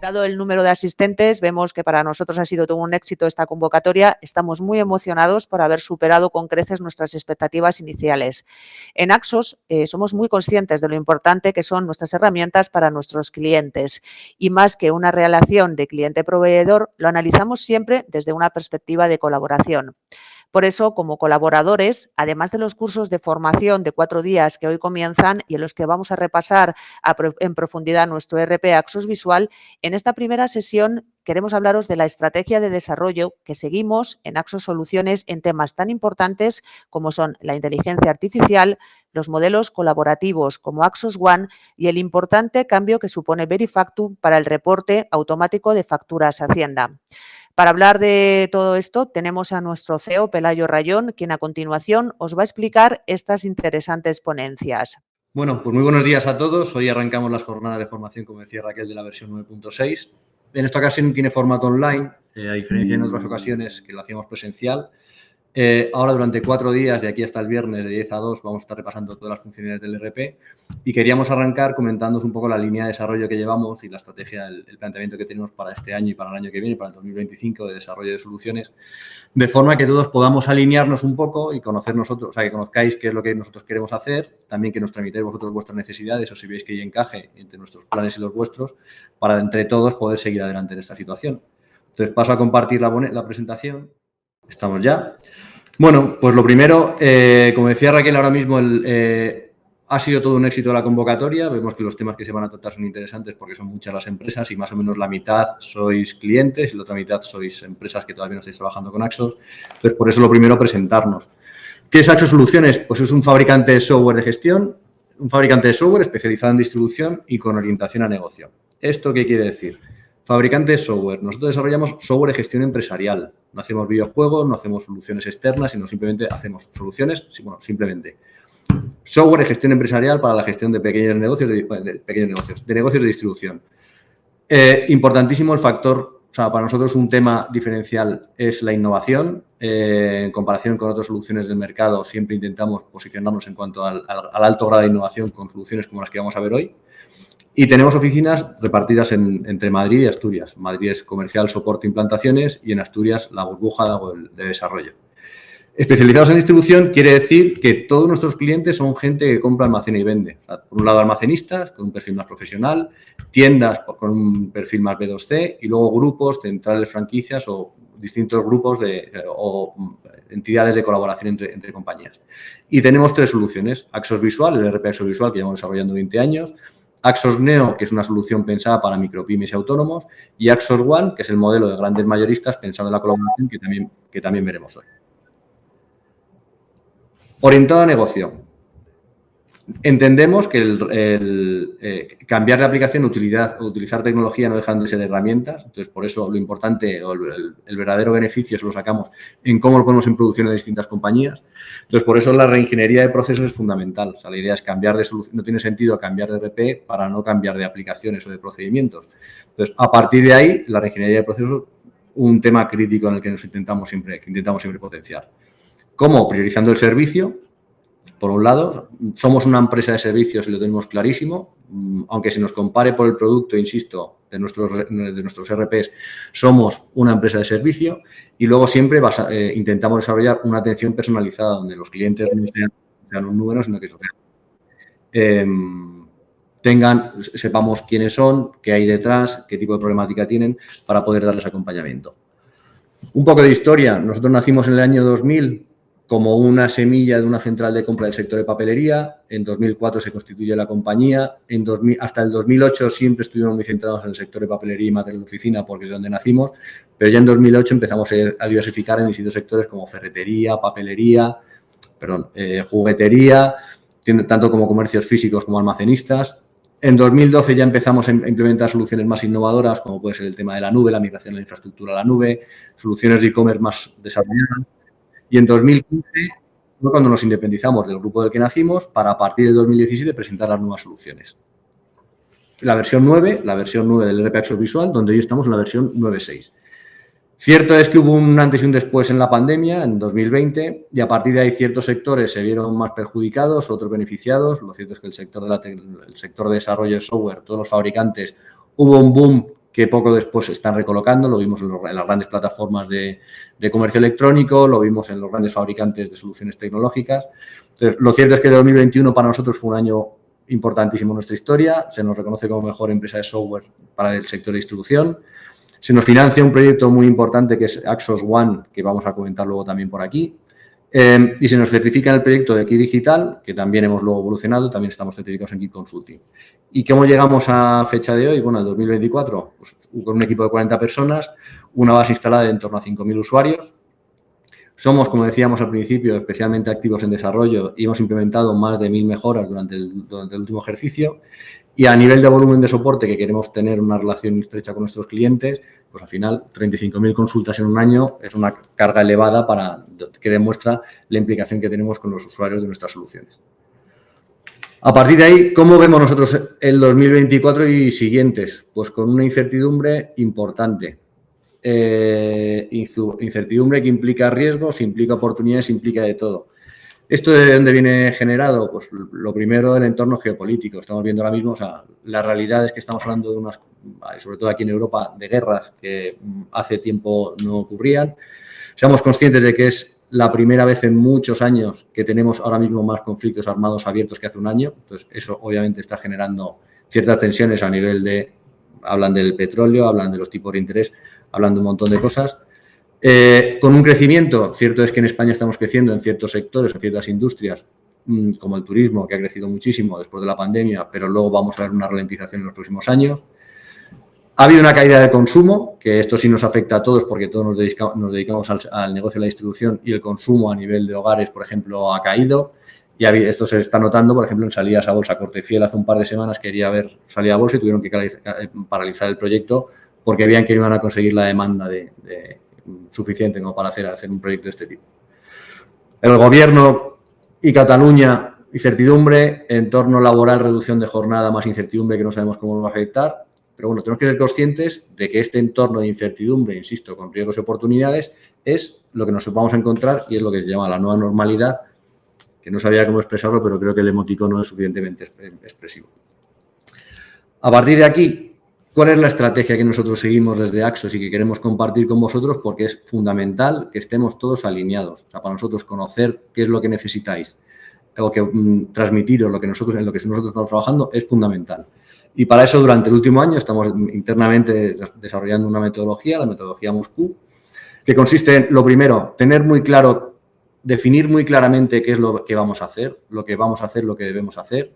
Dado el número de asistentes, vemos que para nosotros ha sido todo un éxito esta convocatoria. Estamos muy emocionados por haber superado con creces nuestras expectativas iniciales. En Axos somos muy conscientes de lo importante que son nuestras herramientas para nuestros clientes y más que una relación de cliente-proveedor, lo analizamos siempre desde una perspectiva de colaboración. Por eso, como colaboradores, además de los cursos de formación de 4 días que hoy comienzan y en los que vamos a repasar en profundidad nuestro ERP Axos Visual, en esta primera sesión queremos hablaros de la estrategia de desarrollo que seguimos en Axos Soluciones en temas tan importantes como son la inteligencia artificial, los modelos colaborativos como Axos One y el importante cambio que supone Verifactu para el reporte automático de facturas Hacienda. Para hablar de todo esto tenemos a nuestro CEO, Pelayo Rayón, quien a continuación os va a explicar estas interesantes ponencias. Bueno, pues muy buenos días a todos. Hoy arrancamos las jornadas de formación, como decía Raquel, de la versión 9.6. En esta ocasión tiene formato online, a diferencia en otras ocasiones que lo hacíamos presencial. Ahora durante 4 días, de aquí hasta el viernes, de 10 a 2, vamos a estar repasando todas las funcionalidades del ERP y queríamos arrancar comentándoos un poco la línea de desarrollo que llevamos y la estrategia, el planteamiento que tenemos para este año y para el año que viene, para el 2025, de desarrollo de soluciones, de forma que todos podamos alinearnos un poco y conocer nosotros, o sea, que conozcáis qué es lo que nosotros queremos hacer, también que nos tramitéis vosotros vuestras necesidades o si veis que hay encaje entre nuestros planes y los vuestros, para entre todos poder seguir adelante en esta situación. Entonces paso a compartir la presentación. Estamos ya. Bueno, pues lo primero, como decía Raquel, ahora mismo ha sido todo un éxito la convocatoria. Vemos que los temas que se van a tratar son interesantes porque son muchas las empresas y más o menos la mitad sois clientes y la otra mitad sois empresas que todavía no estáis trabajando con Axos. Entonces, por eso lo primero, presentarnos. ¿Qué es Axos Soluciones? Pues es un fabricante de software de gestión, un fabricante de software especializado en distribución y con orientación a negocio. ¿Esto qué quiere decir? Fabricante de software. Nosotros desarrollamos software de gestión empresarial. No hacemos videojuegos, no hacemos soluciones externas, sino simplemente hacemos soluciones, bueno, simplemente software de gestión empresarial para la gestión de pequeños negocios, de negocios de distribución. Importantísimo el factor, o sea, para nosotros un tema diferencial es la innovación. En comparación con otras soluciones del mercado, siempre intentamos posicionarnos en cuanto al alto grado de innovación con soluciones como las que vamos a ver hoy. Y tenemos oficinas repartidas entre Madrid y Asturias. Madrid es comercial, soporte, implantaciones y en Asturias la burbuja de desarrollo. Especializados en distribución quiere decir que todos nuestros clientes son gente que compra, almacena y vende. O sea, por un lado, almacenistas con un perfil más profesional, tiendas con un perfil más B2C y luego grupos, centrales, franquicias o distintos grupos o entidades de colaboración entre compañías. Y tenemos 3 soluciones. Axos Visual, el ERP Axos Visual que llevamos desarrollando 20 años. Axos Neo, que es una solución pensada para micropymes y autónomos, y Axos One, que es el modelo de grandes mayoristas pensado en la colaboración que también veremos hoy. Orientado a negocio. Entendemos que cambiar de aplicación, utilizar tecnología no dejan de ser herramientas. Entonces, por eso lo importante o el verdadero beneficio se lo sacamos en cómo lo ponemos en producción en distintas compañías. Entonces, por eso la reingeniería de procesos es fundamental. O sea, la idea es cambiar de solución. No tiene sentido cambiar de ERP para no cambiar de aplicaciones o de procedimientos. Entonces, a partir de ahí, la reingeniería de procesos un tema crítico en el que intentamos siempre potenciar. ¿Cómo? Priorizando el servicio. Por un lado, somos una empresa de servicios y lo tenemos clarísimo, aunque se nos compare por el producto, insisto, de nuestros ERPs, somos una empresa de servicio y luego siempre intentamos desarrollar una atención personalizada donde los clientes no sean un número, sino que sepamos quiénes son, qué hay detrás, qué tipo de problemática tienen para poder darles acompañamiento. Un poco de historia. Nosotros nacimos en el año 2000 como una semilla de una central de compra del sector de papelería. En 2004 se constituye la compañía. Hasta el 2008 siempre estuvimos muy centrados en el sector de papelería y material de oficina porque es donde nacimos, pero ya en 2008 empezamos a diversificar en distintos sectores como ferretería, juguetería, tanto como comercios físicos como almacenistas. En 2012 ya empezamos a implementar soluciones más innovadoras, como puede ser el tema de la nube, la migración de la infraestructura a la nube, soluciones de e-commerce más desarrolladas. Y en 2015 fue cuando nos independizamos del grupo del que nacimos para a partir de 2017 presentar las nuevas soluciones. La versión 9 del ERP Axos Visual, donde hoy estamos en la versión 9.6. Cierto es que hubo un antes y un después en la pandemia, en 2020, y a partir de ahí ciertos sectores se vieron más perjudicados, otros beneficiados. Lo cierto es que el sector de desarrollo de software, todos los fabricantes, hubo un boom que poco después se están recolocando, lo vimos en las grandes plataformas de comercio electrónico, lo vimos en los grandes fabricantes de soluciones tecnológicas. Entonces, lo cierto es que 2021 para nosotros fue un año importantísimo en nuestra historia, se nos reconoce como mejor empresa de software para el sector de distribución, se nos financia un proyecto muy importante que es Axos One, que vamos a comentar luego también por aquí, y se nos certifica en el proyecto de Key Digital, que también hemos luego evolucionado, también estamos certificados en Key Consulting. ¿Y cómo llegamos a fecha de hoy? Bueno, el 2024, pues, con un equipo de 40 personas, una base instalada de en torno a 5.000 usuarios. Somos, como decíamos al principio, especialmente activos en desarrollo y hemos implementado más de 1.000 mejoras durante el último ejercicio. Y a nivel de volumen de soporte, que queremos tener una relación estrecha con nuestros clientes, pues al final 35.000 consultas en un año es una carga elevada que demuestra la implicación que tenemos con los usuarios de nuestras soluciones. A partir de ahí, ¿cómo vemos nosotros el 2024 y siguientes? Pues con una incertidumbre importante. Incertidumbre que implica riesgos, implica oportunidades, implica de todo. ¿Esto de dónde viene generado? Pues lo primero, el entorno geopolítico. Estamos viendo ahora mismo, o sea, la realidad es que estamos hablando de unas, sobre todo aquí en Europa, de guerras que hace tiempo no ocurrían. Seamos conscientes de que es la primera vez en muchos años que tenemos ahora mismo más conflictos armados abiertos que hace un año. Entonces, eso obviamente está generando ciertas tensiones a nivel de, hablan del petróleo, hablan de los tipos de interés, hablan de un montón de cosas. Con un crecimiento, cierto es que en España estamos creciendo en ciertos sectores, en ciertas industrias, como el turismo, que ha crecido muchísimo después de la pandemia, pero luego vamos a ver una ralentización en los próximos años. Ha habido una caída de consumo, que esto sí nos afecta a todos porque todos nos dedicamos al negocio de la distribución y el consumo a nivel de hogares, por ejemplo, ha caído. Y esto se está notando, por ejemplo, en salidas a bolsa. Cortefiel hace un par de semanas quería ver salida a bolsa y tuvieron que paralizar el proyecto porque veían que no iban a conseguir la demanda suficiente como para hacer un proyecto de este tipo. El Gobierno y Cataluña, incertidumbre, entorno laboral, reducción de jornada, más incertidumbre que no sabemos cómo va a afectar. Pero bueno, tenemos que ser conscientes de que este entorno de incertidumbre, insisto, con riesgos y oportunidades, es lo que nos vamos a encontrar y es lo que se llama la nueva normalidad, que no sabía cómo expresarlo, pero creo que el emoticono es suficientemente expresivo. A partir de aquí, ¿cuál es la estrategia que nosotros seguimos desde Axos y que queremos compartir con vosotros? Porque es fundamental que estemos todos alineados. O sea, para nosotros conocer qué es lo que necesitáis o que transmitiros en lo que nosotros estamos trabajando es fundamental. Y para eso, durante el último año, estamos internamente desarrollando una metodología, la metodología Moscú, que consiste en, lo primero, tener muy claro, definir muy claramente qué es lo que vamos a hacer, lo que debemos hacer.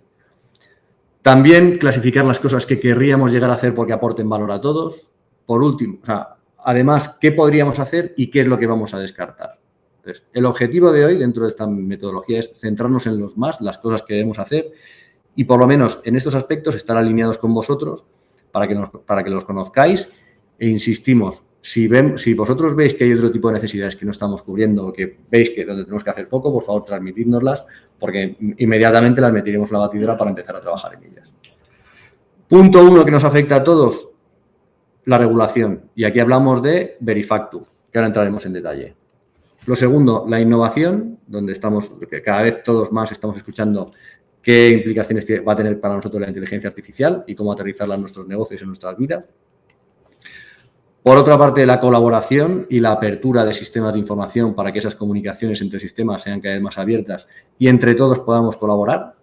También clasificar las cosas que querríamos llegar a hacer porque aporten valor a todos. Por último, o sea, además, qué podríamos hacer y qué es lo que vamos a descartar. Entonces, el objetivo de hoy, dentro de esta metodología, es centrarnos en las cosas que debemos hacer, y por lo menos en estos aspectos estar alineados con vosotros para que los conozcáis e insistimos, si vosotros veis que hay otro tipo de necesidades que no estamos cubriendo o que veis que donde tenemos que hacer foco, por favor transmitidnoslas porque inmediatamente las meteremos en la batidora para empezar a trabajar en ellas. Punto 1 que nos afecta a todos, la regulación, y aquí hablamos de Verifactu, que ahora entraremos en detalle. Lo segundo, la innovación, donde que cada vez todos más estamos escuchando qué implicaciones va a tener para nosotros la inteligencia artificial y cómo aterrizarla en nuestros negocios y en nuestras vidas. Por otra parte, la colaboración y la apertura de sistemas de información para que esas comunicaciones entre sistemas sean cada vez más abiertas y entre todos podamos colaborar.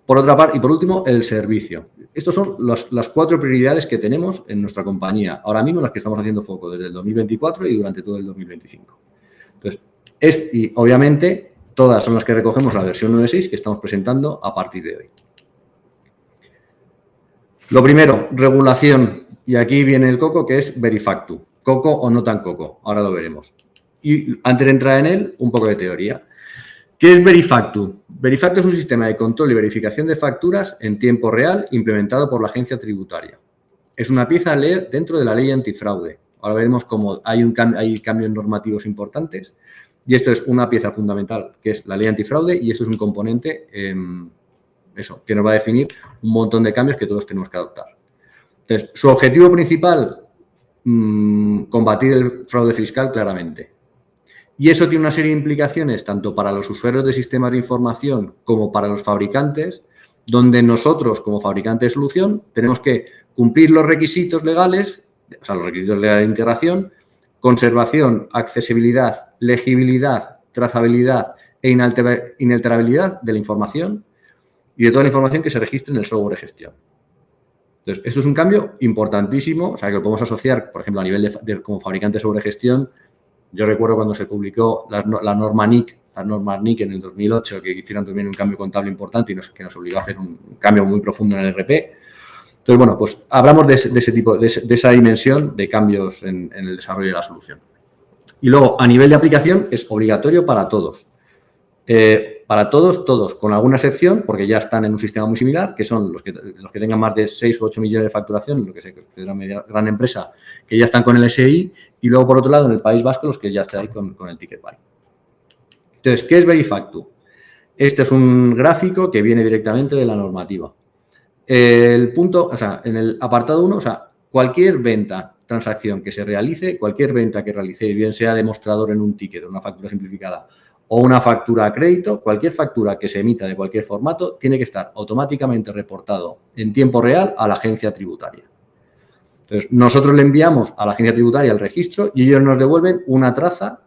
Por otra parte, y por último, el servicio. Estas son las 4 prioridades que tenemos en nuestra compañía, ahora mismo en las que estamos haciendo foco desde el 2024 y durante todo el 2025. Entonces, y obviamente, todas son las que recogemos la versión 9.6 que estamos presentando a partir de hoy. Lo primero, regulación. Y aquí viene el coco, que es Verifactu. Coco o no tan coco, ahora lo veremos. Y antes de entrar en él, un poco de teoría. ¿Qué es Verifactu? Verifactu es un sistema de control y verificación de facturas en tiempo real implementado por la agencia tributaria. Es una pieza dentro de la ley antifraude. Ahora veremos cómo hay cambios normativos importantes. Y esto es una pieza fundamental, que es la ley antifraude, y esto es un componente, que nos va a definir un montón de cambios que todos tenemos que adoptar. Entonces, su objetivo principal, combatir el fraude fiscal claramente. Y eso tiene una serie de implicaciones tanto para los usuarios de sistemas de información como para los fabricantes, donde nosotros, como fabricante de solución, tenemos que cumplir los requisitos legales, o sea, los requisitos legales de integración, conservación, accesibilidad, legibilidad, trazabilidad e inalterabilidad de la información y de toda la información que se registre en el software de gestión. Entonces, esto es un cambio importantísimo, o sea, que lo podemos asociar, por ejemplo, a nivel como fabricante de software de gestión. Yo recuerdo cuando se publicó la norma NIC, en el 2008, que hicieron también un cambio contable importante y que nos obligó a hacer un cambio muy profundo en el ERP. Entonces, bueno, pues hablamos de ese tipo, de esa dimensión de cambios en el desarrollo de la solución. Y luego, a nivel de aplicación, es obligatorio para todos. Para todos, con alguna excepción, porque ya están en un sistema muy similar, que son los que tengan más de 6 o 8 millones de facturación, lo que sé, que es una gran empresa, que ya están con el SI, y luego, por otro lado, en el País Vasco, los que ya están ahí con el Ticket Buy. Entonces, ¿qué es Verifactu? Este es un gráfico que viene directamente de la normativa. El punto, o sea, en el apartado 1, o sea, cualquier venta, transacción que se realice, cualquier venta que realice, bien sea demostrador en un ticket, una factura simplificada, o una factura a crédito, cualquier factura que se emita de cualquier formato tiene que estar automáticamente reportado en tiempo real a la agencia tributaria. Entonces, nosotros le enviamos a la agencia tributaria el registro y ellos nos devuelven una traza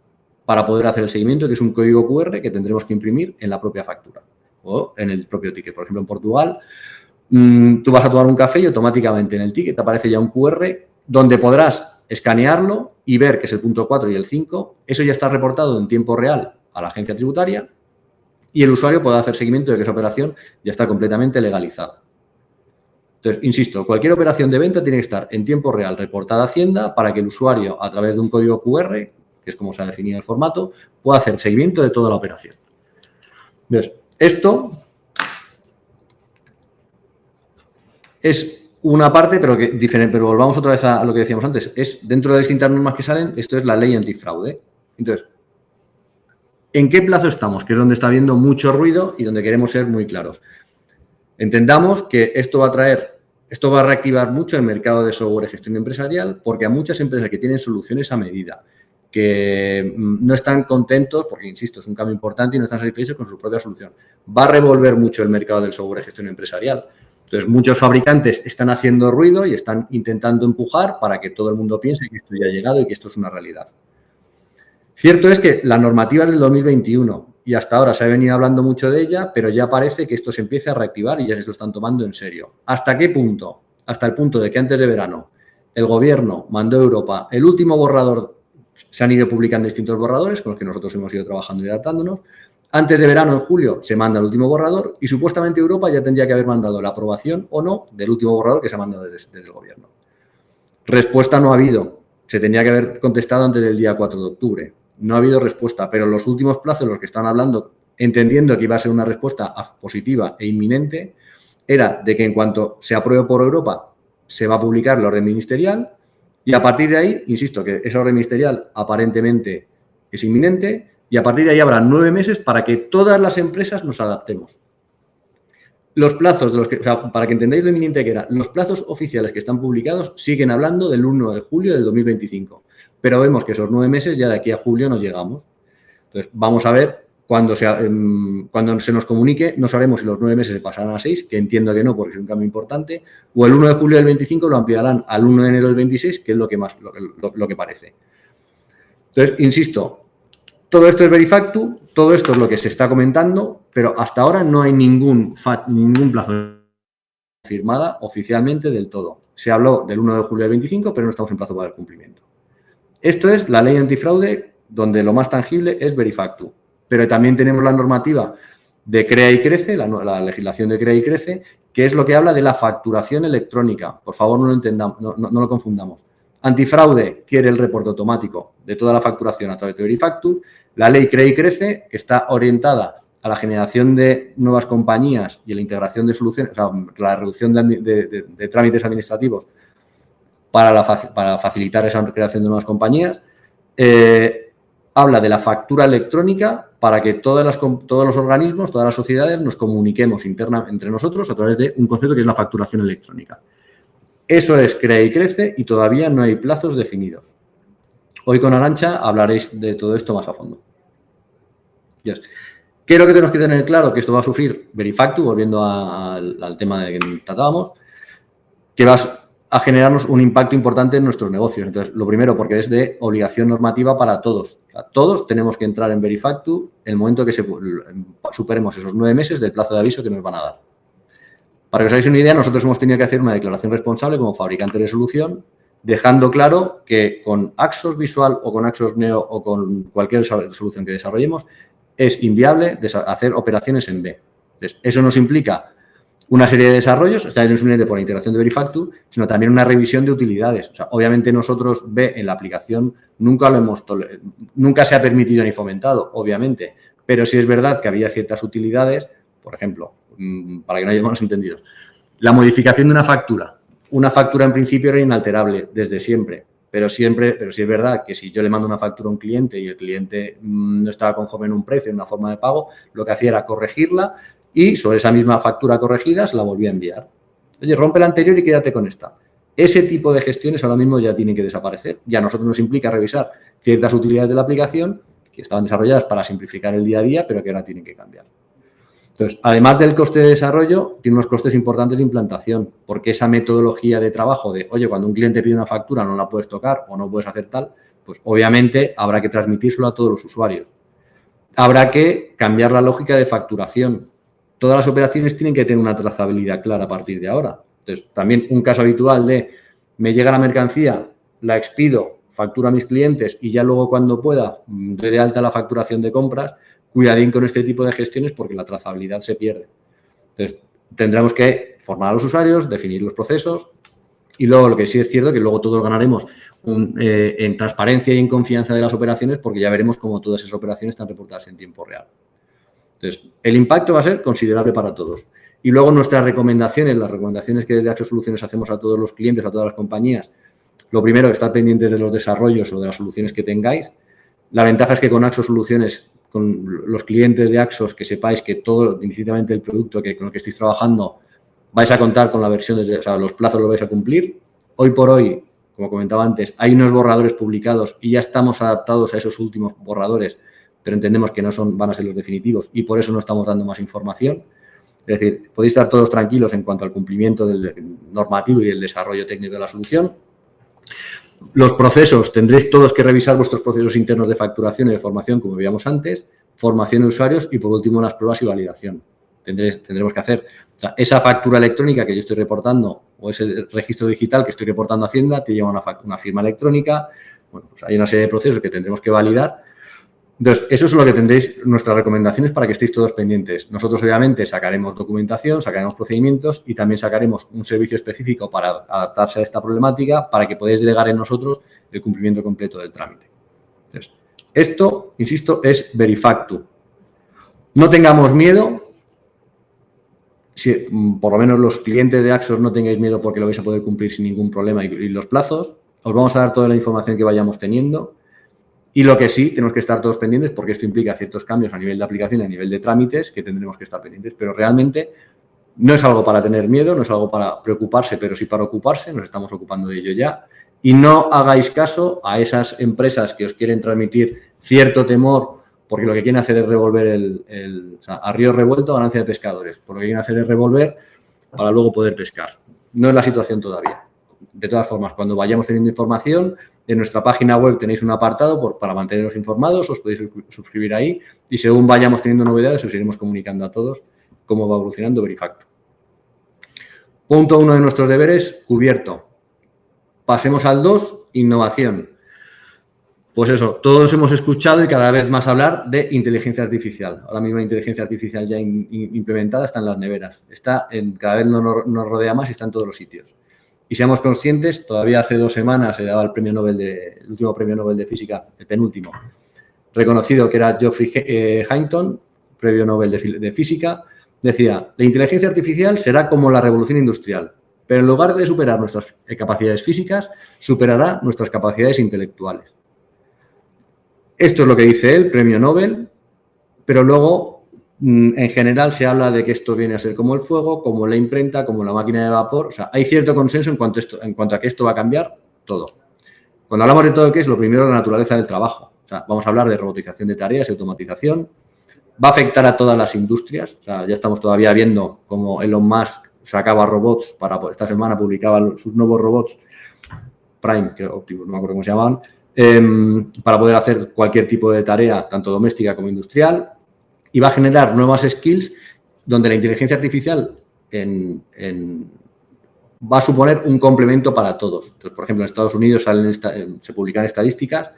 para poder hacer el seguimiento, que es un código QR que tendremos que imprimir en la propia factura o en el propio ticket. Por ejemplo, en Portugal, tú vas a tomar un café y automáticamente en el ticket te aparece ya un QR donde podrás escanearlo y ver que es el punto 4 y el 5. Eso ya está reportado en tiempo real a la agencia tributaria y el usuario podrá hacer seguimiento de que esa operación ya está completamente legalizada. Entonces, insisto, cualquier operación de venta tiene que estar en tiempo real reportada a Hacienda para que el usuario, a través de un código QR, que es como se ha definido el formato, pueda hacer seguimiento de toda la operación. Entonces, esto es una parte, pero que diferente, pero volvamos otra vez a lo que decíamos antes. Es dentro de las distintas normas que salen, esto es la ley antifraude. Entonces, ¿en qué plazo estamos? Que es donde está habiendo mucho ruido y donde queremos ser muy claros. Entendamos que esto va a reactivar mucho el mercado de software de gestión empresarial, porque a muchas empresas que tienen soluciones a medida, que no están contentos, porque, insisto, es un cambio importante y no están satisfechos con su propia solución, va a revolver mucho el mercado del software de gestión empresarial. Entonces, muchos fabricantes están haciendo ruido y están intentando empujar para que todo el mundo piense que esto ya ha llegado y que esto es una realidad. Cierto es que la normativa es del 2021 y hasta ahora se ha venido hablando mucho de ella, pero ya parece que esto se empieza a reactivar y ya se lo están tomando en serio. ¿Hasta qué punto? Hasta el punto de que antes de verano el gobierno mandó a Europa el último borrador. Se han ido publicando distintos borradores con los que nosotros hemos ido trabajando y adaptándonos. Antes de verano, en julio, se manda el último borrador y supuestamente Europa ya tendría que haber mandado la aprobación o no del último borrador que se ha mandado desde el gobierno. Respuesta no ha habido. Se tendría que haber contestado antes del día 4 de octubre. No ha habido respuesta, pero los últimos plazos, los que están hablando, entendiendo que iba a ser una respuesta positiva e inminente, era de que en cuanto se apruebe por Europa, se va a publicar la orden ministerial y a partir de ahí, insisto, que esa orden ministerial aparentemente es inminente y a partir de ahí habrá 9 meses para que todas las empresas nos adaptemos. Los plazos, o sea, para que entendáis lo inminente que era, los plazos oficiales que están publicados siguen hablando del 1 de julio del 2025. Pero vemos que esos 9 meses ya de aquí a julio no llegamos. Entonces, vamos a ver cuando se nos comunique, no sabremos si los 9 meses se pasarán a 6, que entiendo que no, porque es un cambio importante, o el 1 de julio del 25 lo ampliarán al 1 de enero del 26, que es lo que parece. Entonces, insisto, todo esto es Verifactu, todo esto es lo que se está comentando, pero hasta ahora no hay ningún plazo firmada oficialmente del todo. Se habló del 1 de julio del 25, pero no estamos en plazo para el cumplimiento. Esto es la ley antifraude, donde lo más tangible es Verifactu. Pero también tenemos la normativa de Crea y Crece, la legislación de Crea y Crece, que es lo que habla de la facturación electrónica. Por favor, no lo entendamos, no lo confundamos. Antifraude quiere el reporte automático de toda la facturación a través de Verifactu. La ley Crea y Crece, que está orientada a la generación de nuevas compañías y a la integración de soluciones, o sea, la reducción de trámites administrativos para facilitar esa creación de nuevas compañías, habla de la factura electrónica para que todos los organismos, todas las sociedades nos comuniquemos entre nosotros a través de un concepto que es la facturación electrónica. Eso es Crea y Crece y todavía no hay plazos definidos. Hoy con Arantxa hablaréis de todo esto más a fondo. Yes. ¿Qué es lo que tenemos que tener claro? Que esto va a sufrir Verifactu, volviendo al tema de que tratábamos, que va a generarnos un impacto importante en nuestros negocios. Entonces, lo primero, porque es de obligación normativa para todos. O sea, todos tenemos que entrar en Verifactu en el momento que superemos esos 9 meses del plazo de aviso que nos van a dar. Para que os hagáis una idea, nosotros hemos tenido que hacer una declaración responsable como fabricante de solución, dejando claro que con Axos Visual o con Axos Neo o con cualquier solución que desarrollemos, es inviable hacer operaciones en B. Entonces, eso nos implica una serie de desarrollos, no simplemente por la integración de Verifactu, sino también una revisión de utilidades. O sea, obviamente nosotros B en la aplicación nunca se ha permitido ni fomentado, obviamente, pero sí es verdad que había ciertas utilidades, por ejemplo, para que no haya malos entendidos, la modificación de una factura. Una factura en principio era inalterable desde siempre, pero sí es verdad que si yo le mando una factura a un cliente y el cliente no estaba conforme en un precio, en una forma de pago, lo que hacía era corregirla y sobre esa misma factura corregida se la volvía a enviar. Oye, rompe la anterior y quédate con esta. Ese tipo de gestiones ahora mismo ya tienen que desaparecer. Ya a nosotros nos implica revisar ciertas utilidades de la aplicación que estaban desarrolladas para simplificar el día a día, pero que ahora tienen que cambiar. Entonces, además del coste de desarrollo, tiene unos costes importantes de implantación, porque esa metodología de trabajo de, oye, cuando un cliente pide una factura no la puedes tocar o no puedes hacer tal, pues obviamente habrá que transmitírselo a todos los usuarios. Habrá que cambiar la lógica de facturación. Todas las operaciones tienen que tener una trazabilidad clara a partir de ahora. Entonces, también un caso habitual de me llega la mercancía, la expido, facturo a mis clientes y ya luego cuando pueda doy de alta la facturación de compras. Cuidadín con este tipo de gestiones porque la trazabilidad se pierde. Entonces, tendremos que formar a los usuarios, definir los procesos y luego lo que sí es cierto que luego todos ganaremos en transparencia y en confianza de las operaciones porque ya veremos cómo todas esas operaciones están reportadas en tiempo real. Entonces, el impacto va a ser considerable para todos. Y luego nuestras recomendaciones, las recomendaciones que desde Axos Soluciones hacemos a todos los clientes, a todas las compañías, lo primero, estar pendientes de los desarrollos o de las soluciones que tengáis. La ventaja es que con Axos Soluciones, con los clientes de Axos, que sepáis que todo, inicialmente el producto con el que estéis trabajando, vais a contar con la versión, o sea, los plazos los vais a cumplir. Hoy por hoy, como comentaba antes, hay unos borradores publicados y ya estamos adaptados a esos últimos borradores, pero entendemos que no van a ser los definitivos y por eso no estamos dando más información. Es decir, podéis estar todos tranquilos en cuanto al cumplimiento del normativo y del desarrollo técnico de la solución. Los procesos, tendréis todos que revisar vuestros procesos internos de facturación y de formación, como veíamos antes, formación de usuarios y, por último, las pruebas y validación. Tendremos que hacer, o sea, esa factura electrónica que yo estoy reportando o ese registro digital que estoy reportando a Hacienda te lleva una firma electrónica. Bueno, pues hay una serie de procesos que tendremos que validar. Entonces, eso es lo que tendréis, nuestras recomendaciones para que estéis todos pendientes. Nosotros, obviamente, sacaremos documentación, sacaremos procedimientos y también sacaremos un servicio específico para adaptarse a esta problemática para que podáis delegar en nosotros el cumplimiento completo del trámite. Entonces, esto, insisto, es Verifactu. No tengamos miedo, si, por lo menos los clientes de Axos no tengáis miedo porque lo vais a poder cumplir sin ningún problema y los plazos. Os vamos a dar toda la información que vayamos teniendo. Y lo que sí, tenemos que estar todos pendientes porque esto implica ciertos cambios a nivel de aplicación y a nivel de trámites que tendremos que estar pendientes. Pero realmente no es algo para tener miedo, no es algo para preocuparse, pero sí para ocuparse. Nos estamos ocupando de ello ya. Y no hagáis caso a esas empresas que os quieren transmitir cierto temor porque lo que quieren hacer es revolver o sea, a río revuelto, ganancia de pescadores. Por lo que quieren hacer es revolver para luego poder pescar. No es la situación todavía. De todas formas, cuando vayamos teniendo información, en nuestra página web tenéis un apartado para manteneros informados, os podéis suscribir ahí y según vayamos teniendo novedades os iremos comunicando a todos cómo va evolucionando Verifactu. Punto 1 de nuestros deberes, cubierto. Pasemos al 2, innovación. Pues eso, todos hemos escuchado y cada vez más hablar de inteligencia artificial. Ahora mismo la inteligencia artificial ya implementada está en las neveras. Cada vez nos rodea más y está en todos los sitios. Y seamos conscientes, todavía hace 2 semanas se daba el último premio Nobel de Física, el penúltimo, reconocido que era Geoffrey Hinton, premio Nobel de Física, decía, la inteligencia artificial será como la revolución industrial, pero en lugar de superar nuestras capacidades físicas, superará nuestras capacidades intelectuales. Esto es lo que dice él, premio Nobel, pero luego en general se habla de que esto viene a ser como el fuego, como la imprenta, como la máquina de vapor. O sea, hay cierto consenso en cuanto a que esto va a cambiar todo. Cuando hablamos de todo, ¿qué es? Lo primero, la naturaleza del trabajo. O sea, vamos a hablar de robotización de tareas y automatización. va a afectar a todas las industrias. O sea, ya estamos todavía viendo cómo Elon Musk sacaba robots esta semana publicaba sus nuevos robots, Prime, creo, Optimus, no me acuerdo cómo se llamaban, para poder hacer cualquier tipo de tarea, tanto doméstica como industrial, y va a generar nuevas skills donde la inteligencia artificial va a suponer un complemento para todos. Entonces, por ejemplo, en Estados Unidos se publican estadísticas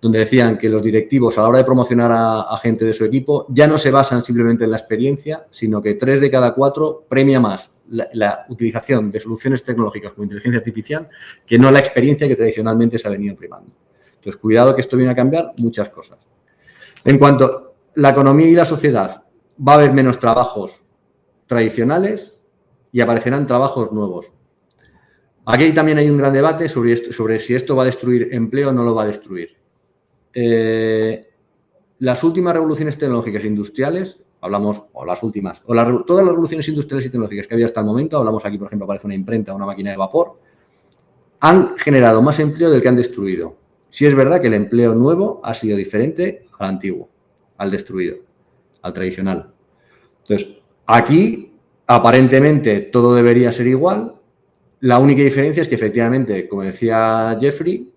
donde decían que los directivos a la hora de promocionar a gente de su equipo ya no se basan simplemente en la experiencia, sino que 3 de cada 4 premia más la utilización de soluciones tecnológicas como inteligencia artificial que no la experiencia que tradicionalmente se ha venido primando. Entonces, cuidado que esto viene a cambiar muchas cosas. En cuanto a la economía y la sociedad, va a haber menos trabajos tradicionales y aparecerán trabajos nuevos. Aquí también hay un gran debate sobre si esto va a destruir empleo o no lo va a destruir. Las últimas revoluciones tecnológicas industriales, hablamos, o las últimas, todas las revoluciones industriales y tecnológicas que había hasta el momento, hablamos aquí, por ejemplo, aparece una imprenta o una máquina de vapor, han generado más empleo del que han destruido. Sí es verdad que el empleo nuevo ha sido diferente al antiguo, al destruido, al tradicional. Entonces, aquí, aparentemente, todo debería ser igual. La única diferencia es que, efectivamente, como decía Jeffrey,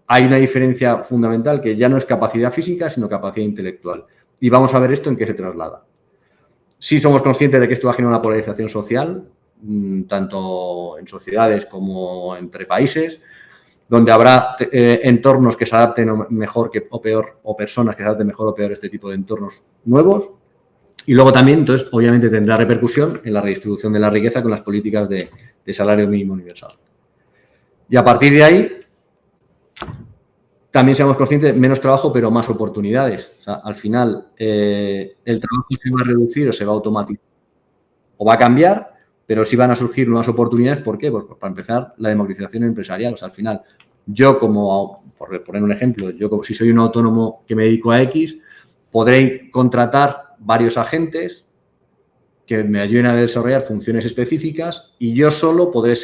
hay una diferencia fundamental que ya no es capacidad física, sino capacidad intelectual. Y vamos a ver esto en qué se traslada. Sí somos conscientes de que esto va a generar una polarización social, tanto en sociedades como entre países, donde habrá entornos que se adapten mejor o peor, o personas que se adapten mejor o peor a este tipo de entornos nuevos. Y luego también, entonces, obviamente tendrá repercusión en la redistribución de la riqueza con las políticas de salario mínimo universal. Y a partir de ahí, también seamos conscientes de menos trabajo, pero más oportunidades. O sea, al final, el trabajo se va a reducir o se va a automatizar o va a cambiar, pero sí van a surgir nuevas oportunidades. ¿Por qué? Porque, para empezar, la democratización empresarial. O sea, al final, yo por poner un ejemplo, yo como si soy un autónomo que me dedico a X, podré contratar varios agentes que me ayuden a desarrollar funciones específicas y yo solo podré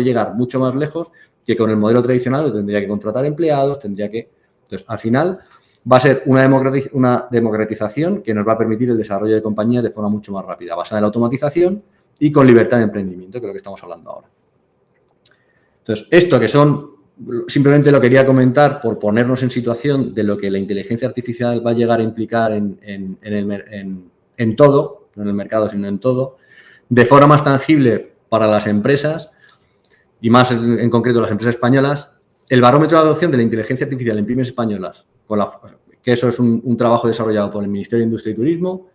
llegar mucho más lejos que con el modelo tradicional, tendría que contratar empleados, Entonces, al final, va a ser una democratización que nos va a permitir el desarrollo de compañías de forma mucho más rápida, basada en la automatización y con libertad de emprendimiento, que es lo que estamos hablando ahora. Entonces, esto que simplemente lo quería comentar por ponernos en situación de lo que la inteligencia artificial va a llegar a implicar en todo, no en el mercado, sino en todo, de forma más tangible para las empresas y más en concreto las empresas españolas. El barómetro de adopción de la inteligencia artificial en pymes españolas, que eso es un trabajo desarrollado por el Ministerio de Industria y Turismo,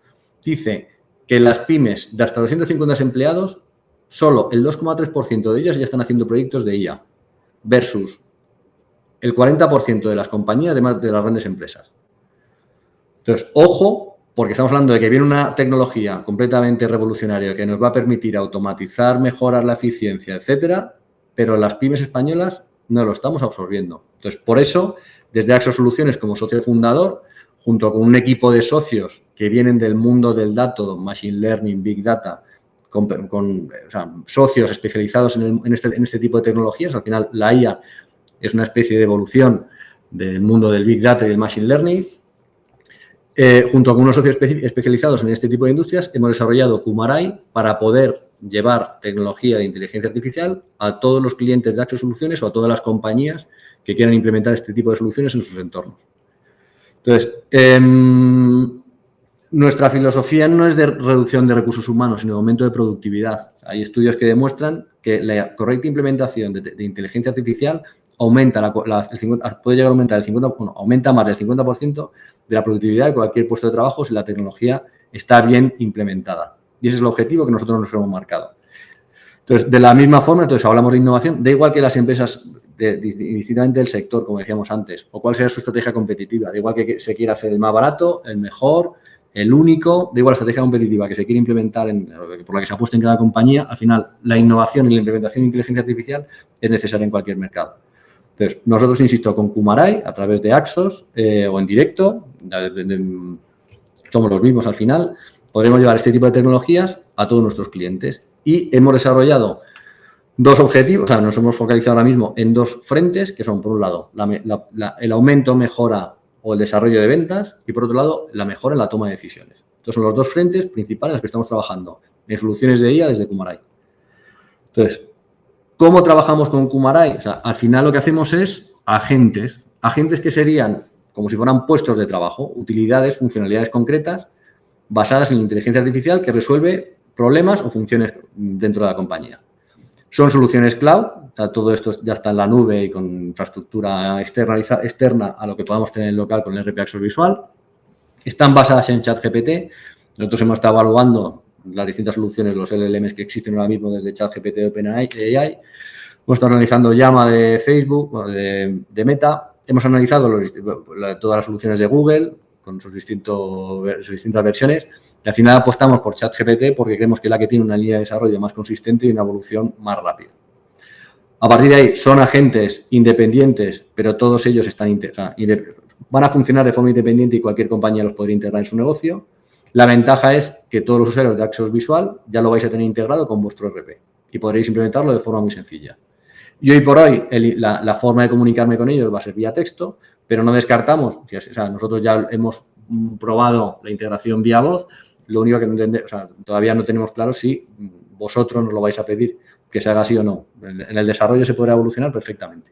dice que en las pymes de hasta 250 empleados, solo el 2,3% de ellas ya están haciendo proyectos de IA, versus el 40% de las compañías de las grandes empresas. Entonces, ojo, porque estamos hablando de que viene una tecnología completamente revolucionaria que nos va a permitir automatizar, mejorar la eficiencia, etcétera, pero las pymes españolas no lo estamos absorbiendo. Entonces, por eso, desde Axos Soluciones, como socio fundador, junto con un equipo de socios que vienen del mundo del dato, Machine Learning, Big Data, socios especializados en este tipo de tecnologías, al final la IA es una especie de evolución del mundo del Big Data y del Machine Learning. Junto con unos socios especializados en este tipo de industrias, hemos desarrollado Kumarai para poder llevar tecnología de inteligencia artificial a todos los clientes de Axos Soluciones o a todas las compañías que quieran implementar este tipo de soluciones en sus entornos. Entonces, nuestra filosofía no es de reducción de recursos humanos, sino de aumento de productividad. Hay estudios que demuestran que la correcta implementación de inteligencia artificial puede llegar a aumentar aumenta más del 50% de la productividad de cualquier puesto de trabajo si la tecnología está bien implementada. Y ese es el objetivo que nosotros nos hemos marcado. Entonces, de la misma forma, hablamos de innovación, da igual que las empresas, distintamente del sector, como decíamos antes, o cuál sea su estrategia competitiva, da igual que se quiera hacer el más barato, el mejor, el único, da igual la estrategia competitiva que se quiere implementar por la que se apuesta en cada compañía, al final la innovación y la implementación de inteligencia artificial es necesaria en cualquier mercado. Entonces, nosotros, insisto, con Kumarai, a través de Axos o en directo, somos los mismos al final, podremos llevar este tipo de tecnologías a todos nuestros clientes. Y hemos desarrollado dos objetivos, nos hemos focalizado ahora mismo en dos frentes, que son, por un lado, el aumento, mejora o el desarrollo de ventas y, por otro lado, la mejora en la toma de decisiones. Estos son los dos frentes principales en los que estamos trabajando en soluciones de IA desde Kumarai. Entonces, ¿cómo trabajamos con Kumarai? O sea, al final lo que hacemos es agentes que serían como si fueran puestos de trabajo, utilidades, funcionalidades concretas basadas en inteligencia artificial que resuelve problemas o funciones dentro de la compañía. Son soluciones cloud, o sea, todo esto ya está en la nube y con infraestructura externa a lo que podamos tener en local con el ERP Axos Visual. Están basadas en ChatGPT. Nosotros hemos estado evaluando las distintas soluciones, los LLMs que existen ahora mismo desde ChatGPT y OpenAI. Hemos estado analizando Llama de Facebook, de Meta. Hemos analizado todas las soluciones de Google con sus distintas versiones. Y al final apostamos por ChatGPT porque creemos que es la que tiene una línea de desarrollo más consistente y una evolución más rápida. A partir de ahí son agentes independientes, pero todos ellos van a funcionar de forma independiente y cualquier compañía los podría integrar en su negocio. La ventaja es que todos los usuarios de Axos Visual ya lo vais a tener integrado con vuestro ERP y podréis implementarlo de forma muy sencilla. Y hoy por hoy la forma de comunicarme con ellos va a ser vía texto, pero no descartamos, o sea, nosotros ya hemos probado la integración vía voz. Lo único que todavía no tenemos claro si vosotros nos lo vais a pedir que se haga así o no. En el desarrollo se podrá evolucionar perfectamente.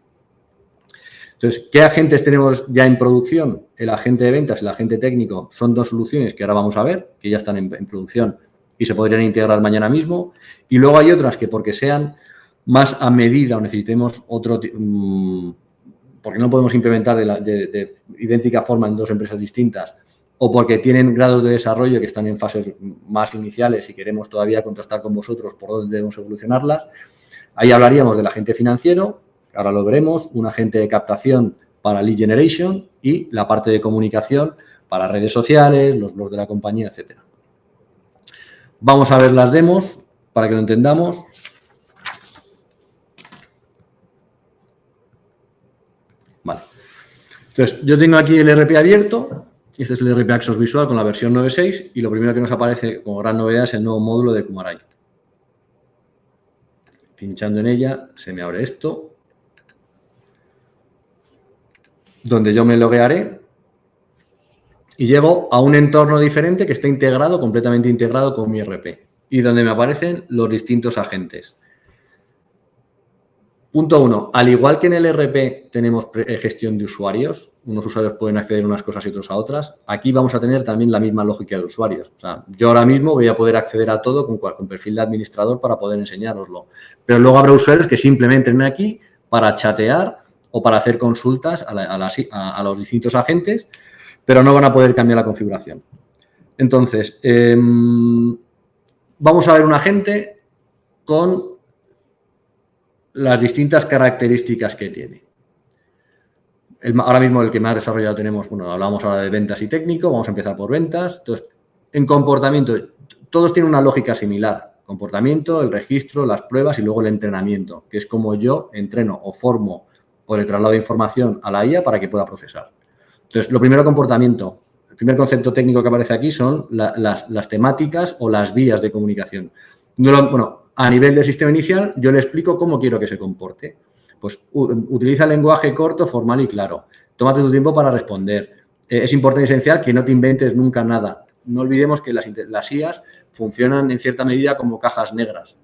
Entonces, ¿qué agentes tenemos ya en producción? El agente de ventas y el agente técnico son dos soluciones que ahora vamos a ver, que ya están en producción y se podrían integrar mañana mismo. Y luego hay otras que porque sean más a medida o necesitemos otro, porque no podemos implementar de idéntica forma en dos empresas distintas, o porque tienen grados de desarrollo que están en fases más iniciales y queremos todavía contrastar con vosotros por dónde debemos evolucionarlas. Ahí hablaríamos del agente financiero, que ahora lo veremos, un agente de captación para lead generation y la parte de comunicación para redes sociales, los blogs de la compañía, etcétera. Vamos a ver las demos para que lo entendamos. Vale. Entonces, yo tengo aquí el ERP abierto. Este es el ERP Axos Visual con la versión 9.6 y lo primero que nos aparece como gran novedad es el nuevo módulo de Kumarai. Pinchando en ella se me abre esto, donde yo me loguearé y llego a un entorno diferente que está integrado, completamente integrado con mi ERP y donde me aparecen los distintos agentes. Punto 1. Al igual que en el ERP tenemos gestión de usuarios, unos usuarios pueden acceder a unas cosas y otros a otras, aquí vamos a tener también la misma lógica de usuarios. O sea, yo ahora mismo voy a poder acceder a todo con perfil de administrador para poder enseñároslo. Pero luego habrá usuarios que simplemente entren aquí para chatear o para hacer consultas a los distintos agentes, pero no van a poder cambiar la configuración. Entonces, vamos a ver un agente con las distintas características que tiene. Ahora mismo el que más desarrollado tenemos, bueno, hablamos ahora de ventas y técnico, vamos a empezar por ventas. Entonces, en comportamiento, todos tienen una lógica similar. Comportamiento, el registro, las pruebas y luego el entrenamiento, que es como yo entreno o formo o le traslado información a la IA para que pueda procesar. Entonces, lo primero, comportamiento. El primer concepto técnico que aparece aquí son las temáticas o las vías de comunicación. A nivel del sistema inicial, yo le explico cómo quiero que se comporte. Pues utiliza lenguaje corto, formal y claro. Tómate tu tiempo para responder. Es importante y esencial que no te inventes nunca nada. No olvidemos que las IAs funcionan en cierta medida como cajas negras.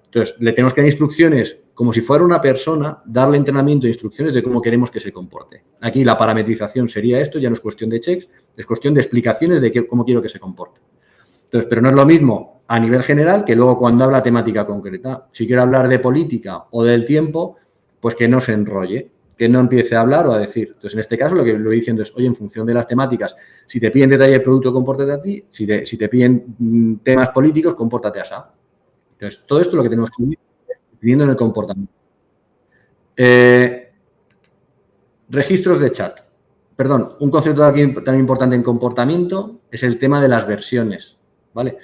Entonces, le tenemos que dar instrucciones como si fuera una persona, darle entrenamiento e instrucciones de cómo queremos que se comporte. Aquí la parametrización sería esto, ya no es cuestión de checks, es cuestión de explicaciones de cómo quiero que se comporte. Entonces, pero no es lo mismo a nivel general que luego cuando habla temática concreta. Si quiero hablar de política o del tiempo, pues que no se enrolle, que no empiece a hablar o a decir. Entonces, en este caso lo que lo voy diciendo es, oye, en función de las temáticas, si te piden detalle del producto, compórtate a ti, si te piden temas políticos, compórtate así. Entonces, todo esto es lo que tenemos que ir definiendo en el comportamiento. Registros de chat. Perdón, un concepto también importante en comportamiento es el tema de las versiones, ¿vale?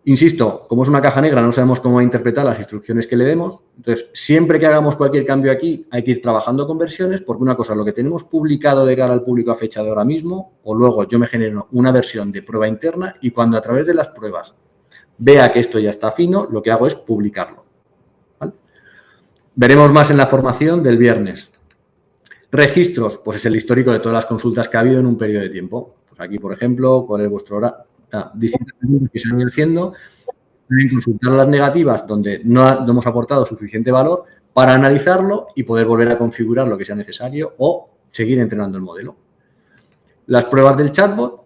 Insisto, como es una caja negra, no sabemos cómo interpretar las instrucciones que le demos. Entonces, siempre que hagamos cualquier cambio aquí, hay que ir trabajando con versiones, porque una cosa es lo que tenemos publicado de cara al público a fecha de ahora mismo, o luego yo me genero una versión de prueba interna y cuando a través de las pruebas vea que esto ya está fino, lo que hago es publicarlo, ¿vale? Veremos más en la formación del viernes. Registros, pues es el histórico de todas las consultas que ha habido en un periodo de tiempo. Pues aquí, por ejemplo, cuál es vuestro horario, distintas preguntas que se han ido haciendo, pueden consultar las negativas donde no hemos aportado suficiente valor para analizarlo y poder volver a configurar lo que sea necesario o seguir entrenando el modelo. Las pruebas del chatbot,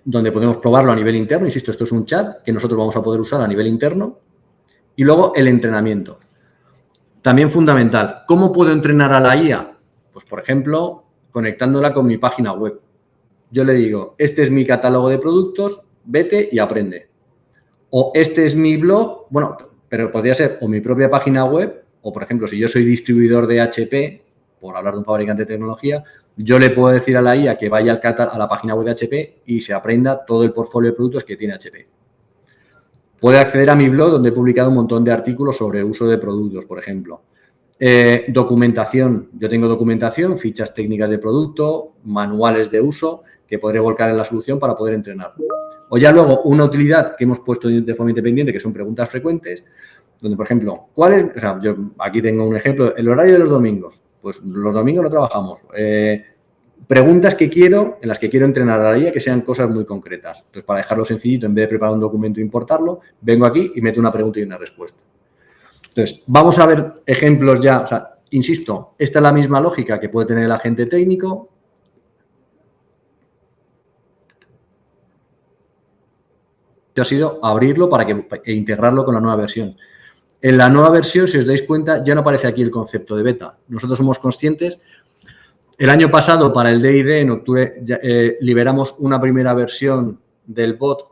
donde podemos probarlo a nivel interno, insisto, esto es un chat que nosotros vamos a poder usar a nivel interno. Y luego el entrenamiento. También fundamental, ¿cómo puedo entrenar a la IA? Pues, por ejemplo, conectándola con mi página web. Yo le digo, este es mi catálogo de productos, vete y aprende. O este es mi blog, bueno, pero podría ser o mi propia página web, o, por ejemplo, si yo soy distribuidor de HP, por hablar de un fabricante de tecnología, yo le puedo decir a la IA que vaya a la página web de HP y se aprenda todo el portfolio de productos que tiene HP. Puede acceder a mi blog, donde he publicado un montón de artículos sobre uso de productos, por ejemplo. Documentación. Yo tengo documentación, fichas técnicas de producto, manuales de uso, que podré volcar en la solución para poder entrenar. O ya luego una utilidad que hemos puesto de forma independiente, que son preguntas frecuentes, donde, por ejemplo, yo aquí tengo un ejemplo, el horario de los domingos. Pues los domingos no trabajamos. Preguntas que quiero, en las que quiero entrenar a la IA, que sean cosas muy concretas. Entonces, para dejarlo sencillito, en vez de preparar un documento e importarlo, vengo aquí y meto una pregunta y una respuesta. Entonces, vamos a ver ejemplos ya. O sea, insisto, esta es la misma lógica que puede tener el agente técnico. Ha sido abrirlo e integrarlo con la nueva versión. En la nueva versión, si os dais cuenta, ya no aparece aquí el concepto de beta. Nosotros somos conscientes. El año pasado, para el D&D, en octubre, liberamos una primera versión del bot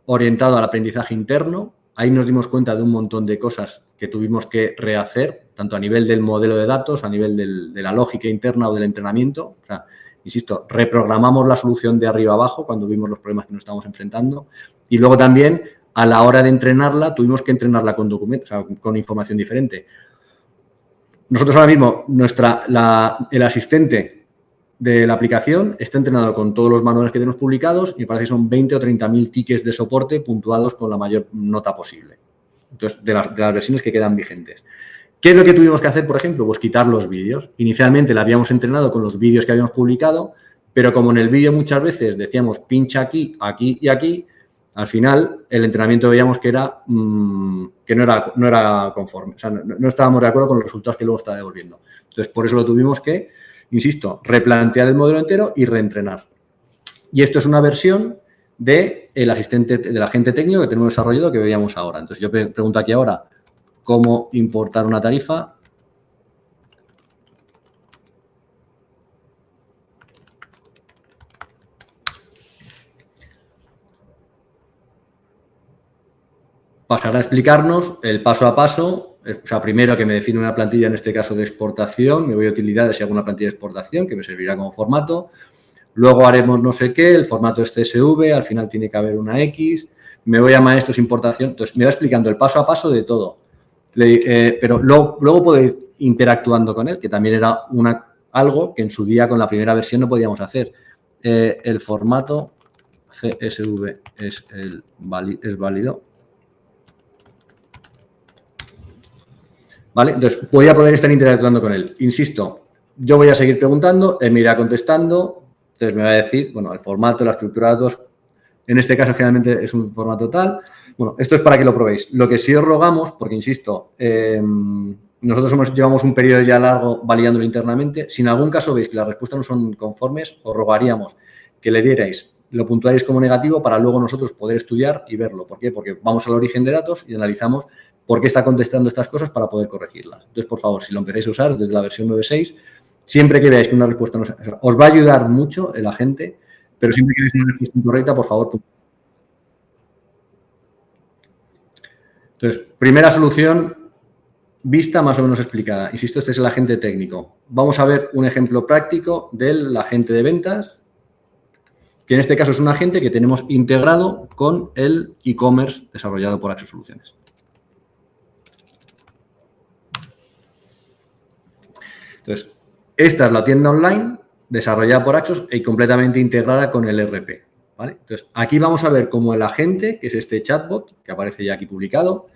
orientado al aprendizaje interno. Ahí nos dimos cuenta de un montón de cosas que tuvimos que rehacer, tanto a nivel del modelo de datos, a nivel de la lógica interna o del entrenamiento. O sea, insisto, reprogramamos la solución de arriba abajo cuando vimos los problemas que nos estábamos enfrentando. Y luego también, a la hora de entrenarla, tuvimos que entrenarla con documentos, o sea, con información diferente. Nosotros ahora mismo, el asistente de la aplicación está entrenado con todos los manuales que tenemos publicados y me parece que son 20 o 30.000 tickets de soporte puntuados con la mayor nota posible. Entonces, de las versiones que quedan vigentes. ¿Qué es lo que tuvimos que hacer, por ejemplo? Pues quitar los vídeos. Inicialmente la habíamos entrenado con los vídeos que habíamos publicado, pero como en el vídeo muchas veces decíamos pincha aquí, aquí y aquí, al final el entrenamiento veíamos que no era conforme. O sea, no estábamos de acuerdo con los resultados que luego estaba devolviendo. Entonces, por eso lo tuvimos que, insisto, replantear el modelo entero y reentrenar. Y esto es una versión del agente técnico que tenemos desarrollado que veíamos ahora. Entonces, yo pregunto aquí ahora cómo importar una tarifa. Pasará a explicarnos el paso a paso. O sea, primero que me define una plantilla, en este caso de exportación, me voy a utilidades y hago una plantilla de exportación que me servirá como formato. Luego haremos no sé qué, el formato es CSV, al final tiene que haber una X. Me voy a maestros, importación. Entonces, me va explicando el paso a paso de todo. Pero luego puedo ir interactuando con él, que también era algo que en su día con la primera versión no podíamos hacer. El formato CSV es válido. ¿Vale? Entonces, voy a poder estar interactuando con él. Insisto, yo voy a seguir preguntando, él me irá contestando, entonces me va a decir, bueno, el formato, la estructura de datos, en este caso generalmente es un formato tal. Bueno, esto es para que lo probéis. Lo que sí os rogamos, porque insisto, nosotros llevamos un periodo ya largo validándolo internamente, si en algún caso veis que las respuestas no son conformes, os rogaríamos que le dierais, lo puntuáis como negativo para luego nosotros poder estudiar y verlo. ¿Por qué? Porque vamos al origen de datos y analizamos por qué está contestando estas cosas para poder corregirlas. Entonces, por favor, si lo empezáis a usar desde la versión 9.6, siempre que veáis que una respuesta no os va a ayudar mucho el agente, pero siempre que veáis una respuesta incorrecta, por favor. Entonces, primera solución, vista más o menos explicada. Insisto, este es el agente técnico. Vamos a ver un ejemplo práctico del agente de ventas, que en este caso es un agente que tenemos integrado con el e-commerce desarrollado por Axos Soluciones. Entonces, esta es la tienda online desarrollada por Axos y completamente integrada con el ERP. ¿Vale? Entonces, aquí vamos a ver cómo el agente, que es este chatbot, que aparece ya aquí publicado,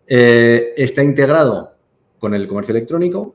está integrado con el comercio electrónico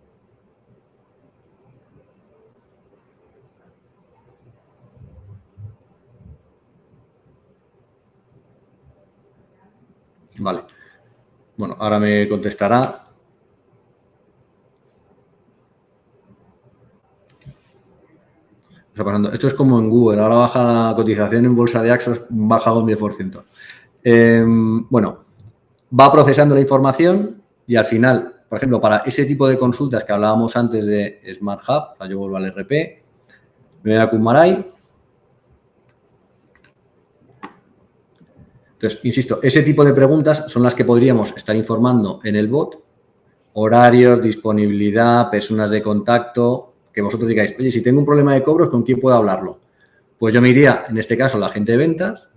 Vale. Bueno, ahora me contestará. Está pasando. Esto es como en Google. Ahora baja la cotización en bolsa de Axos, baja un 10%. Bueno, va procesando la información y al final, por ejemplo, para ese tipo de consultas que hablábamos antes de Smart Hub, o sea, yo vuelvo al RP, me voy a Kumarai. Entonces, insisto, ese tipo de preguntas son las que podríamos estar informando en el bot. Horarios, disponibilidad, personas de contacto, que vosotros digáis, oye, si tengo un problema de cobros, ¿con quién puedo hablarlo? Pues yo me iría, en este caso, a la gente de ventas,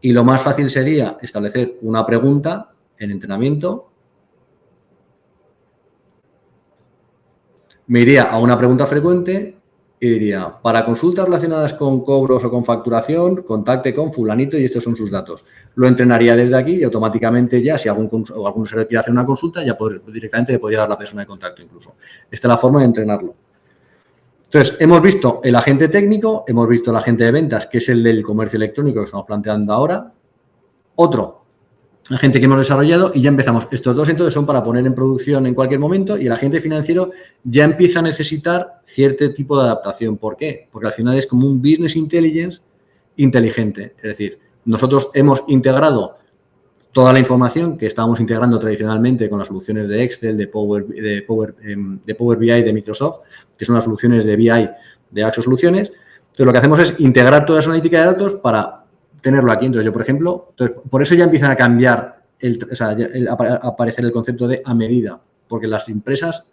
y lo más fácil sería establecer una pregunta en entrenamiento. Me iría a una pregunta frecuente y diría, para consultas relacionadas con cobros o con facturación, contacte con fulanito y estos son sus datos. Lo entrenaría desde aquí y automáticamente ya, si algún usuario quiere hacer una consulta, ya directamente le podría dar la persona de contacto incluso. Esta es la forma de entrenarlo. Entonces, hemos visto el agente técnico, hemos visto el agente de ventas, que es el del comercio electrónico que estamos planteando ahora. Otro agente que hemos desarrollado y ya empezamos. Estos dos entonces son para poner en producción en cualquier momento y el agente financiero ya empieza a necesitar cierto tipo de adaptación. ¿Por qué? Porque al final es como un business intelligence inteligente. Es decir, nosotros hemos integrado toda la información que estábamos integrando tradicionalmente con las soluciones de Excel, de Power BI de Microsoft, que son las soluciones de BI de Axo Soluciones. Entonces, lo que hacemos es integrar toda esa analítica de datos para tenerlo aquí. Entonces, yo, por ejemplo, por eso ya empiezan a cambiar, a aparecer el concepto de a medida, porque las empresas,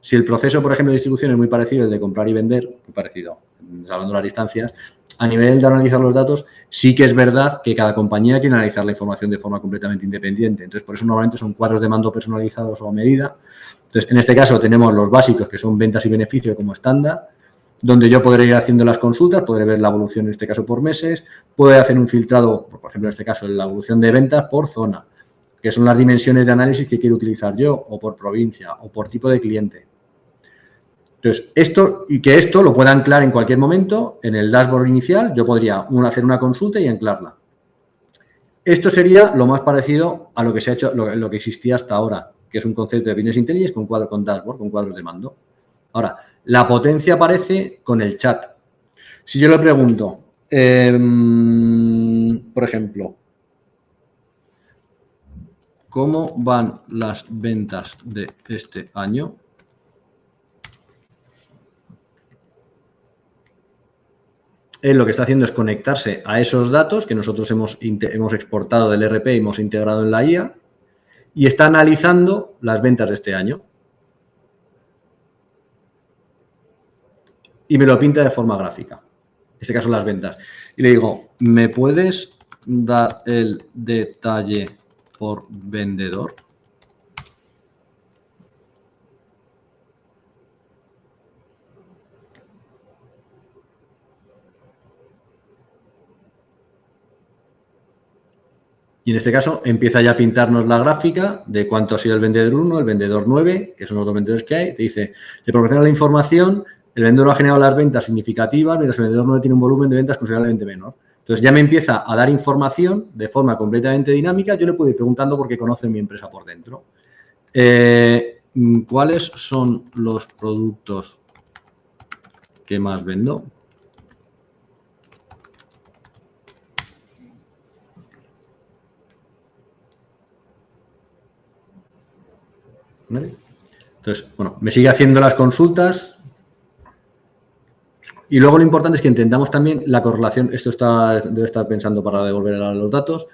si el proceso, por ejemplo, de distribución es muy parecido al de comprar y vender, muy parecido, salvando las distancias, a nivel de analizar los datos, sí que es verdad que cada compañía quiere analizar la información de forma completamente independiente. Entonces, por eso normalmente son cuadros de mando personalizados o a medida. Entonces, en este caso tenemos los básicos, que son ventas y beneficio como estándar, donde yo podré ir haciendo las consultas, podré ver la evolución en este caso por meses, puedo hacer un filtrado, por ejemplo, en este caso, la evolución de ventas por zona, que son las dimensiones de análisis que quiero utilizar yo, o por provincia, o por tipo de cliente. Entonces, esto lo pueda anclar en cualquier momento en el dashboard inicial. Yo podría hacer una consulta y anclarla. Esto sería lo más parecido a lo que se ha hecho, lo que existía hasta ahora, que es un concepto de business intelligence con dashboard, con cuadros de mando. Ahora, la potencia aparece con el chat. Si yo le pregunto, por ejemplo, ¿cómo van las ventas de este año? Él lo que está haciendo es conectarse a esos datos que nosotros hemos exportado del RP y hemos integrado en la IA y está analizando las ventas de este año. Y me lo pinta de forma gráfica. En este caso, las ventas. Y le digo, ¿me puedes dar el detalle por vendedor? Y en este caso empieza ya a pintarnos la gráfica de cuánto ha sido el vendedor 1, el vendedor 9, que son los dos vendedores que hay. Te dice, te proporciona la información, el vendedor ha generado las ventas significativas, mientras el vendedor 9 tiene un volumen de ventas considerablemente menor. Entonces ya me empieza a dar información de forma completamente dinámica. Yo le puedo ir preguntando porque conoce mi empresa por dentro. ¿Cuáles son los productos que más vendo? ¿Vale? Entonces, bueno, me sigue haciendo las consultas y luego lo importante es que entendamos también la correlación. Esto debe estar pensando para devolver los datos.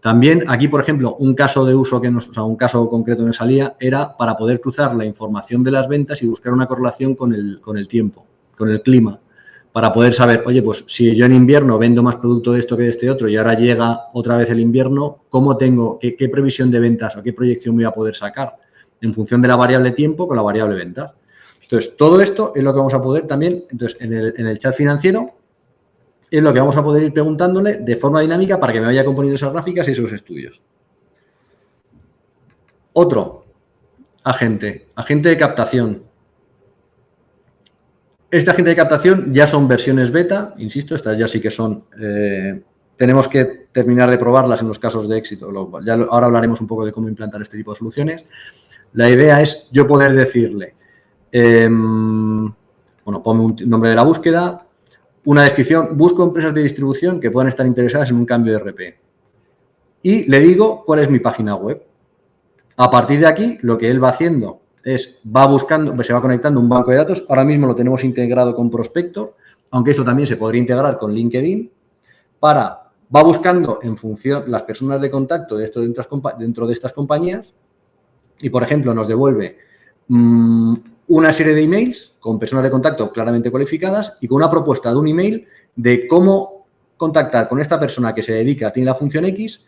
También aquí, por ejemplo, un caso de uso un caso concreto que nos salía era para poder cruzar la información de las ventas y buscar una correlación con el tiempo, con el clima, para poder saber, oye, pues si yo en invierno vendo más producto de esto que de este otro y ahora llega otra vez el invierno, ¿cómo tengo, qué previsión de ventas o qué proyección voy a poder sacar en función de la variable tiempo con la variable ventas? Entonces, todo esto es lo que vamos a poder también, entonces, en el chat financiero, es lo que vamos a poder ir preguntándole de forma dinámica para que me vaya componiendo esas gráficas y esos estudios. Otro agente de captación. Este agente de captación ya son versiones beta, insisto, estas ya sí que son tenemos que terminar de probarlas en los casos de éxito. Ahora hablaremos un poco de cómo implantar este tipo de soluciones. La idea es yo poder decirle, bueno, ponme un nombre de la búsqueda, una descripción, busco empresas de distribución que puedan estar interesadas en un cambio de RP. Y le digo cuál es mi página web. A partir de aquí, lo que él va haciendo es, va buscando, se va conectando a un banco de datos. Ahora mismo lo tenemos integrado con Prospector, aunque esto también se podría integrar con LinkedIn, va buscando en función las personas de contacto dentro de estas compañías y, por ejemplo, nos devuelve una serie de emails con personas de contacto claramente cualificadas y con una propuesta de un email de cómo contactar con esta persona que se dedica, tiene la función X,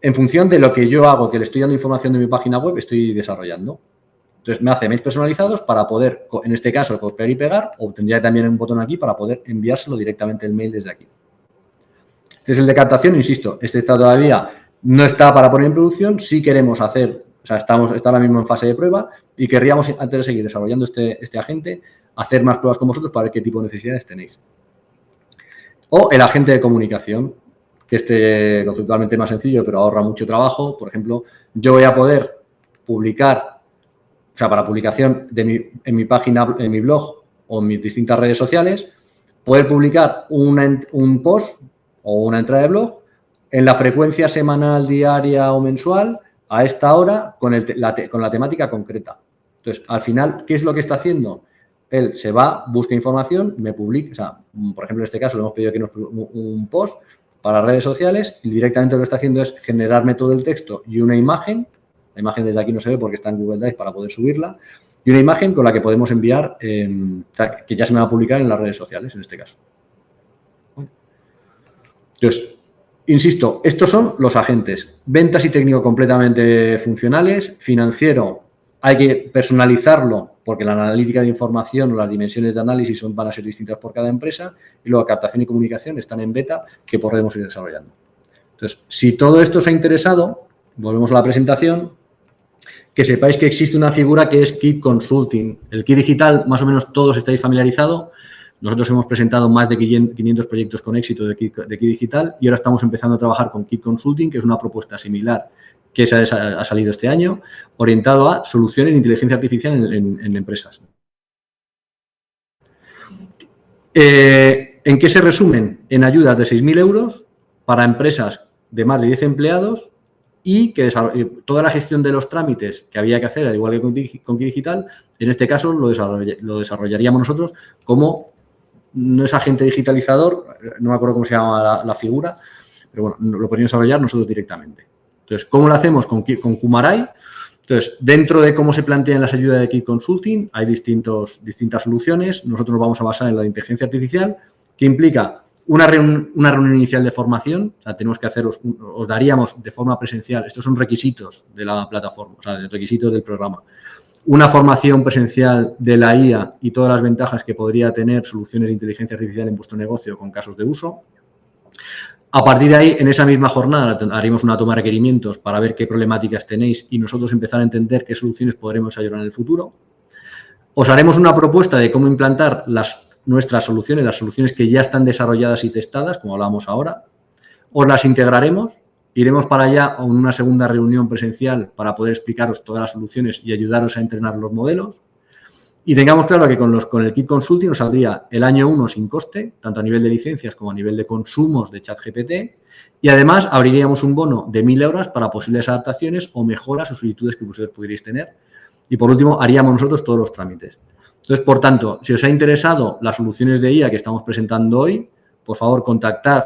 en función de lo que yo hago, que le estoy dando información de mi página web, estoy desarrollando. Entonces, me hace mails personalizados para poder, en este caso, copiar y pegar, o tendría también un botón aquí para poder enviárselo directamente el mail desde aquí. Este es el de captación, insisto, este está todavía, no está para poner en producción, sí queremos hacer, o sea, está ahora mismo en fase de prueba y querríamos, antes de seguir desarrollando este agente, hacer más pruebas con vosotros para ver qué tipo de necesidades tenéis. O el agente de comunicación, que conceptualmente más sencillo, pero ahorra mucho trabajo. Por ejemplo, yo voy a poder publicar, o sea, para publicación en mi página, en mi blog o en mis distintas redes sociales, poder publicar un post o una entrada de blog en la frecuencia semanal, diaria o mensual a esta hora con la temática concreta. Entonces, al final, ¿qué es lo que está haciendo? Él se va, busca información, me publica, o sea, por ejemplo, en este caso le hemos pedido que nos un post para redes sociales y directamente lo que está haciendo es generarme todo el texto y una imagen. La imagen desde aquí no se ve porque está en Google Drive para poder subirla. Y una imagen con la que podemos enviar, que ya se me va a publicar en las redes sociales, en este caso. Entonces, insisto, estos son los agentes. Ventas y técnico completamente funcionales. Financiero, hay que personalizarlo porque la analítica de información o las dimensiones de análisis van a ser distintas por cada empresa. Y luego captación y comunicación están en beta que podremos ir desarrollando. Entonces, si todo esto os ha interesado, volvemos a la presentación, que sepáis que existe una figura que es Kit Consulting. El Kit Digital, más o menos todos estáis familiarizados. Nosotros hemos presentado más de 500 proyectos con éxito de Kit Digital y ahora estamos empezando a trabajar con Kit Consulting, que es una propuesta similar que ha salido este año, orientado a soluciones de inteligencia artificial en empresas. ¿En qué se resumen? En ayudas de 6.000 euros para empresas de más de 10 empleados y que toda la gestión de los trámites que había que hacer, al igual que con Kit Digital, en este caso lo desarrollaríamos nosotros como, no es agente digitalizador, no me acuerdo cómo se llama la figura, pero bueno, lo podríamos desarrollar nosotros directamente. Entonces, ¿cómo lo hacemos con Kumarai? Entonces, dentro de cómo se plantean las ayudas de Kit Consulting, hay distintas soluciones. Nosotros nos vamos a basar en la de inteligencia artificial, que implica una reunión inicial de formación. O sea, tenemos que os daríamos de forma presencial, estos son requisitos de la plataforma, o sea, requisitos del programa. Una formación presencial de la IA y todas las ventajas que podría tener soluciones de inteligencia artificial en vuestro negocio con casos de uso. A partir de ahí, en esa misma jornada, haremos una toma de requerimientos para ver qué problemáticas tenéis y nosotros empezar a entender qué soluciones podremos ayudar en el futuro. Os haremos una propuesta de cómo implantar nuestras soluciones, las soluciones que ya están desarrolladas y testadas, como hablábamos ahora. Os las integraremos, iremos para allá a una segunda reunión presencial para poder explicaros todas las soluciones y ayudaros a entrenar los modelos. Y tengamos claro que con el Kit Consulting nos saldría el año 1 sin coste, tanto a nivel de licencias como a nivel de consumos de ChatGPT. Y además abriríamos un bono de 1.000 euros para posibles adaptaciones o mejoras o solicitudes que vosotros pudierais tener. Y por último, haríamos nosotros todos los trámites. Entonces, por tanto, si os ha interesado las soluciones de IA que estamos presentando hoy, por favor, contactad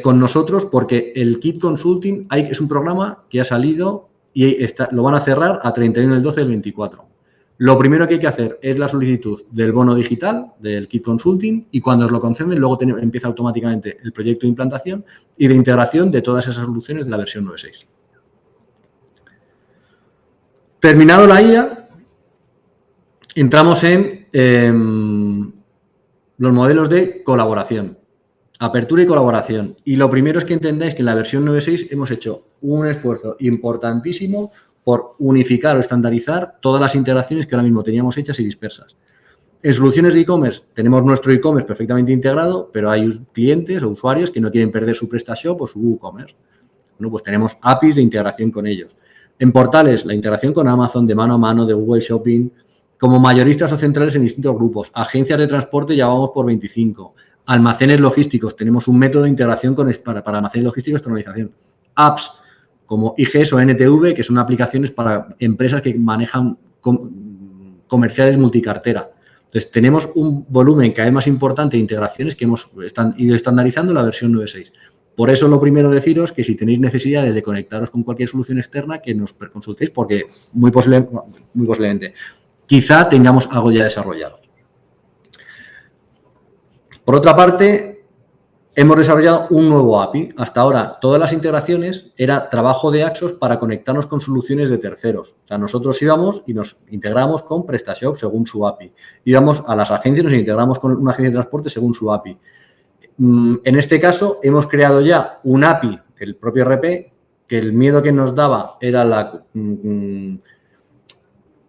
con nosotros porque el Kit Consulting es un programa que ha salido y lo van a cerrar a 31 del 12 del 24. Lo primero que hay que hacer es la solicitud del bono digital, del Kit Consulting, y cuando os lo conceden, luego empieza automáticamente el proyecto de implantación y de integración de todas esas soluciones de la versión 9.6. Terminado la IA, entramos en los modelos de colaboración, apertura y colaboración. Y lo primero es que entendáis que en la versión 9.6 hemos hecho un esfuerzo importantísimo por unificar o estandarizar todas las integraciones que ahora mismo teníamos hechas y dispersas. En soluciones de e-commerce tenemos nuestro e-commerce perfectamente integrado, pero hay clientes o usuarios que no quieren perder su PrestaShop o su WooCommerce. Bueno, pues tenemos APIs de integración con ellos. En portales, la integración con Amazon de mano a mano, de Google Shopping, como mayoristas o centrales en distintos grupos. Agencias de transporte ya vamos por 25. Almacenes logísticos, tenemos un método de integración para almacenes logísticos, externalización. Apps como IGS o NTV, que son aplicaciones para empresas que manejan comerciales multicartera. Entonces, tenemos un volumen cada vez más importante de integraciones que hemos ido estandarizando en la versión 9.6. Por eso, lo primero deciros que si tenéis necesidades de conectaros con cualquier solución externa, que nos consultéis, porque muy posiblemente quizá tengamos algo ya desarrollado. Por otra parte, hemos desarrollado un nuevo API. Hasta ahora, todas las integraciones era trabajo de Axos para conectarnos con soluciones de terceros. O sea, nosotros íbamos y nos integramos con PrestaShop según su API. Íbamos a las agencias y nos integramos con una agencia de transporte según su API. En este caso, hemos creado ya un API del propio RP, que el miedo que nos daba era la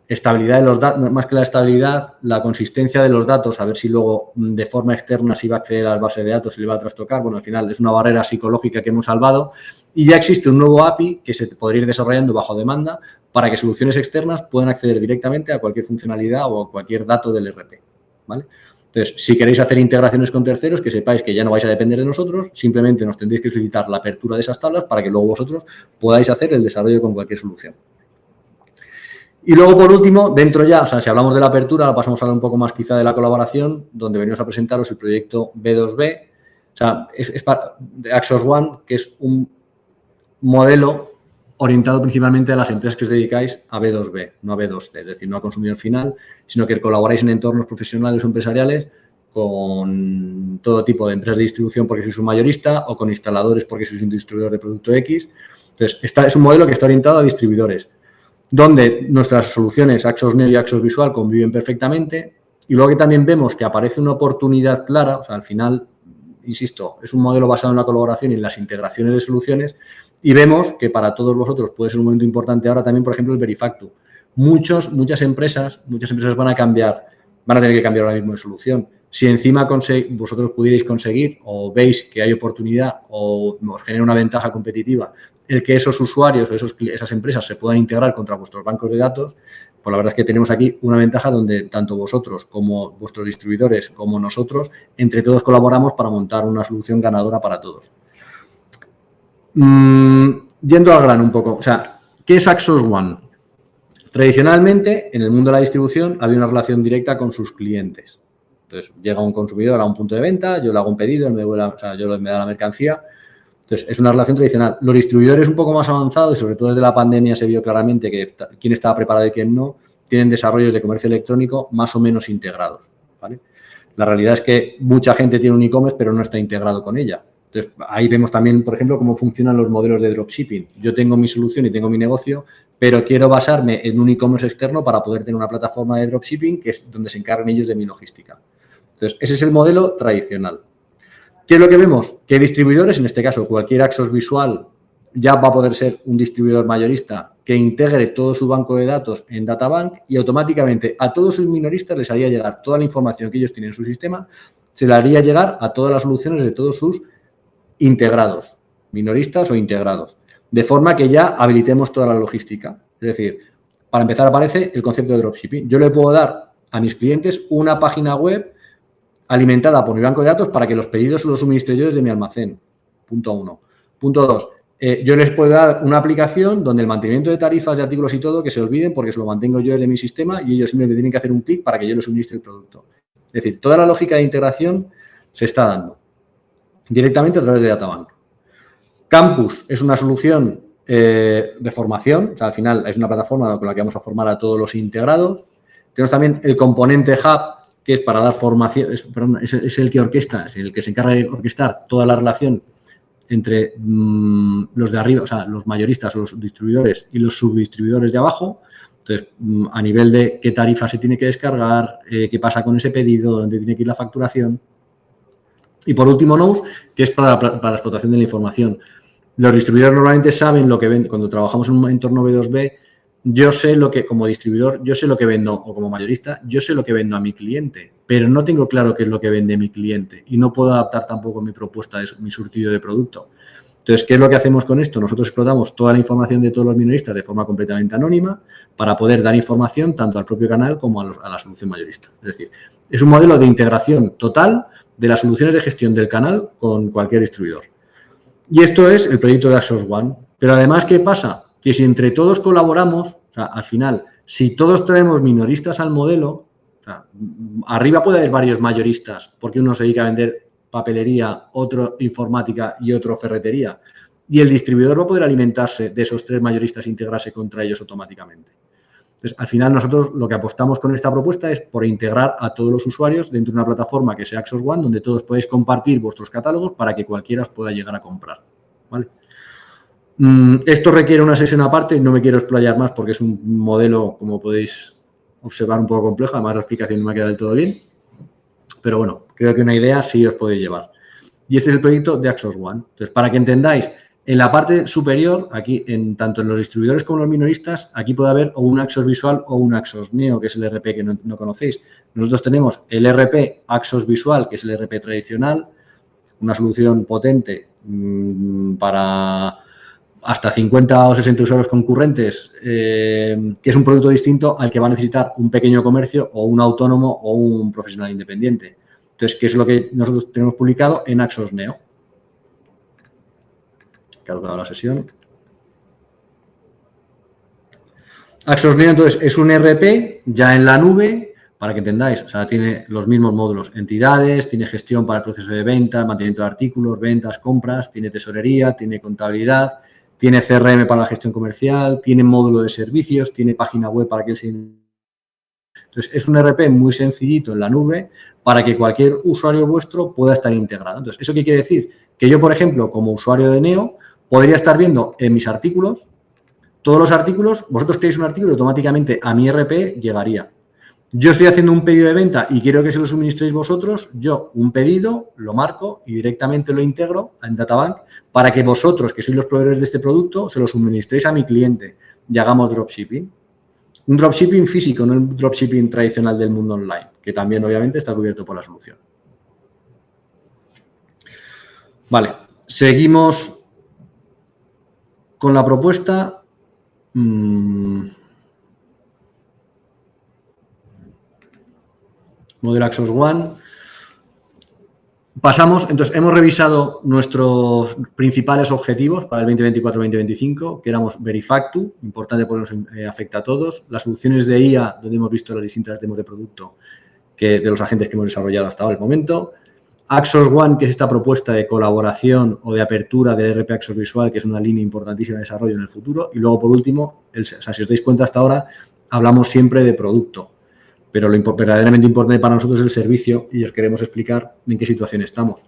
estabilidad de los datos, más que la estabilidad, la consistencia de los datos, a ver si luego de forma externa se iba a acceder a las bases de datos, se le va a trastocar. Bueno, al final es una barrera psicológica que hemos salvado y ya existe un nuevo API que se podría ir desarrollando bajo demanda para que soluciones externas puedan acceder directamente a cualquier funcionalidad o a cualquier dato del RP, ¿vale? Entonces, si queréis hacer integraciones con terceros, que sepáis que ya no vais a depender de nosotros, simplemente nos tendréis que solicitar la apertura de esas tablas para que luego vosotros podáis hacer el desarrollo con cualquier solución. Y luego, por último, dentro ya, o sea, si hablamos de la apertura, ahora pasamos a hablar un poco más quizá de la colaboración, donde venimos a presentaros el proyecto B2B, o sea, es de Axos One, que es un modelo orientado principalmente a las empresas que os dedicáis a B2B, no a B2C, es decir, no a consumidor final, sino que colaboráis en entornos profesionales o empresariales con todo tipo de empresas de distribución porque sois un mayorista o con instaladores porque sois un distribuidor de producto X. Entonces, es un modelo que está orientado a distribuidores, donde nuestras soluciones Axos Neo y Axos Visual conviven perfectamente y luego que también vemos que aparece una oportunidad clara, o sea, al final, insisto, es un modelo basado en la colaboración y en las integraciones de soluciones y vemos que para todos vosotros puede ser un momento importante ahora también, por ejemplo, el Verifactu. Muchas empresas van a tener que cambiar ahora mismo de solución. Si encima vosotros pudierais conseguir o veis que hay oportunidad o os genera una ventaja competitiva el que esos usuarios o esas empresas se puedan integrar contra vuestros bancos de datos, pues la verdad es que tenemos aquí una ventaja donde tanto vosotros como vuestros distribuidores como nosotros, entre todos colaboramos para montar una solución ganadora para todos. Yendo al grano un poco, o sea, ¿qué es Axos One? Tradicionalmente, en el mundo de la distribución, había una relación directa con sus clientes. Entonces, llega un consumidor a un punto de venta, yo le hago un pedido, me da la mercancía. Entonces, es una relación tradicional. Los distribuidores un poco más avanzados, y sobre todo desde la pandemia se vio claramente que quién estaba preparado y quién no, tienen desarrollos de comercio electrónico más o menos integrados, ¿vale? La realidad es que mucha gente tiene un e-commerce, pero no está integrado con ella. Entonces, ahí vemos también, por ejemplo, cómo funcionan los modelos de dropshipping. Yo tengo mi solución y tengo mi negocio, pero quiero basarme en un e-commerce externo para poder tener una plataforma de dropshipping que es donde se encargan ellos de mi logística. Entonces, ese es el modelo tradicional. ¿Qué es lo que vemos? Que distribuidores, en este caso cualquier Axos Visual, ya va a poder ser un distribuidor mayorista que integre todo su banco de datos en Databank y automáticamente a todos sus minoristas les haría llegar toda la información que ellos tienen en su sistema, se la haría llegar a todas las soluciones de todos sus integrados, minoristas o integrados, de forma que ya habilitemos toda la logística. Es decir, para empezar aparece el concepto de dropshipping. Yo le puedo dar a mis clientes una página web alimentada por mi banco de datos para que los pedidos los suministre yo desde mi almacén. Punto 1. Punto 2. Yo les puedo dar una aplicación donde el mantenimiento de tarifas, de artículos y todo, que se olviden porque se lo mantengo yo desde mi sistema y ellos simplemente tienen que hacer un clic para que yo les suministre el producto. Es decir, toda la lógica de integración se está dando directamente a través de Databank. Campus es una solución de formación, o sea, al final es una plataforma con la que vamos a formar a todos los integrados. Tenemos también el componente Hub, que es para dar formación, es el que orquesta, es el que se encarga de orquestar toda la relación entre los de arriba, o sea, los mayoristas o los distribuidores y los subdistribuidores de abajo. Entonces, a nivel de qué tarifa se tiene que descargar, qué pasa con ese pedido, dónde tiene que ir la facturación. Y por último, Nose, que es para la explotación de la información. Los distribuidores normalmente saben lo que ven. Cuando trabajamos en un entorno B2B, yo sé lo que, como distribuidor, yo sé lo que vendo, o como mayorista, yo sé lo que vendo a mi cliente, pero no tengo claro qué es lo que vende mi cliente y no puedo adaptar tampoco mi propuesta, mi surtido de producto. Entonces, ¿qué es lo que hacemos con esto? Nosotros explotamos toda la información de todos los minoristas de forma completamente anónima para poder dar información tanto al propio canal como a la solución mayorista. Es decir, es un modelo de integración total de las soluciones de gestión del canal con cualquier distribuidor. Y esto es el proyecto de Axos One. Pero además, ¿qué pasa? Que si entre todos colaboramos, o sea, al final, si todos traemos minoristas al modelo, o sea, arriba puede haber varios mayoristas, porque uno se dedica a vender papelería, otro informática y otro ferretería. Y el distribuidor va a poder alimentarse de esos 3 mayoristas e integrarse contra ellos automáticamente. Entonces, al final, nosotros lo que apostamos con esta propuesta es por integrar a todos los usuarios dentro de una plataforma que sea Axos One, donde todos podéis compartir vuestros catálogos para que cualquiera os pueda llegar a comprar. ¿Vale? Esto requiere una sesión aparte, no me quiero explayar más porque es un modelo, como podéis observar, un poco complejo. Además, la explicación no me ha quedado del todo bien. Pero bueno, creo que una idea sí os podéis llevar. Y este es el proyecto de Axos One. Entonces, para que entendáis, en la parte superior, aquí, tanto en los distribuidores como en los minoristas, aquí puede haber o un Axos Visual o un Axos Neo, que es el ERP que no conocéis. Nosotros tenemos el ERP Axos Visual, que es el ERP tradicional, una solución potente para hasta 50 o 60 usuarios concurrentes, que es un producto distinto al que va a necesitar un pequeño comercio o un autónomo o un profesional independiente. Entonces, ¿qué es lo que nosotros tenemos publicado en Axos Neo? Caducado la sesión. Axos Neo, entonces, es un ERP ya en la nube, para que entendáis, o sea, tiene los mismos módulos, entidades, tiene gestión para el proceso de venta, mantenimiento de artículos, ventas, compras, tiene tesorería, tiene contabilidad, tiene CRM para la gestión comercial, tiene módulo de servicios, tiene página web para que él se... Entonces, es un ERP muy sencillito en la nube para que cualquier usuario vuestro pueda estar integrado. Entonces, ¿eso qué quiere decir? Que yo, por ejemplo, como usuario de Neo, podría estar viendo en mis artículos, todos los artículos, vosotros creáis un artículo y automáticamente a mi ERP llegaría. Yo estoy haciendo un pedido de venta y quiero que se lo suministréis vosotros, yo un pedido lo marco y directamente lo integro en Databank para que vosotros, que sois los proveedores de este producto, se lo suministréis a mi cliente y hagamos dropshipping. Un dropshipping físico, no el dropshipping tradicional del mundo online, que también obviamente está cubierto por la solución. Vale, seguimos con la propuesta. Modelo Axos One. Pasamos, entonces, hemos revisado nuestros principales objetivos para el 2024-2025, que éramos Verifactu, importante porque nos afecta a todos, las soluciones de IA, donde hemos visto las distintas demos de producto de los agentes que hemos desarrollado hasta ahora el momento, Axos One, que es esta propuesta de colaboración o de apertura del ERP Axos Visual, que es una línea importantísima de desarrollo en el futuro, y luego, por último, o sea, si os dais cuenta hasta ahora, hablamos siempre de producto. Pero lo verdaderamente importante para nosotros es el servicio y os queremos explicar en qué situación estamos.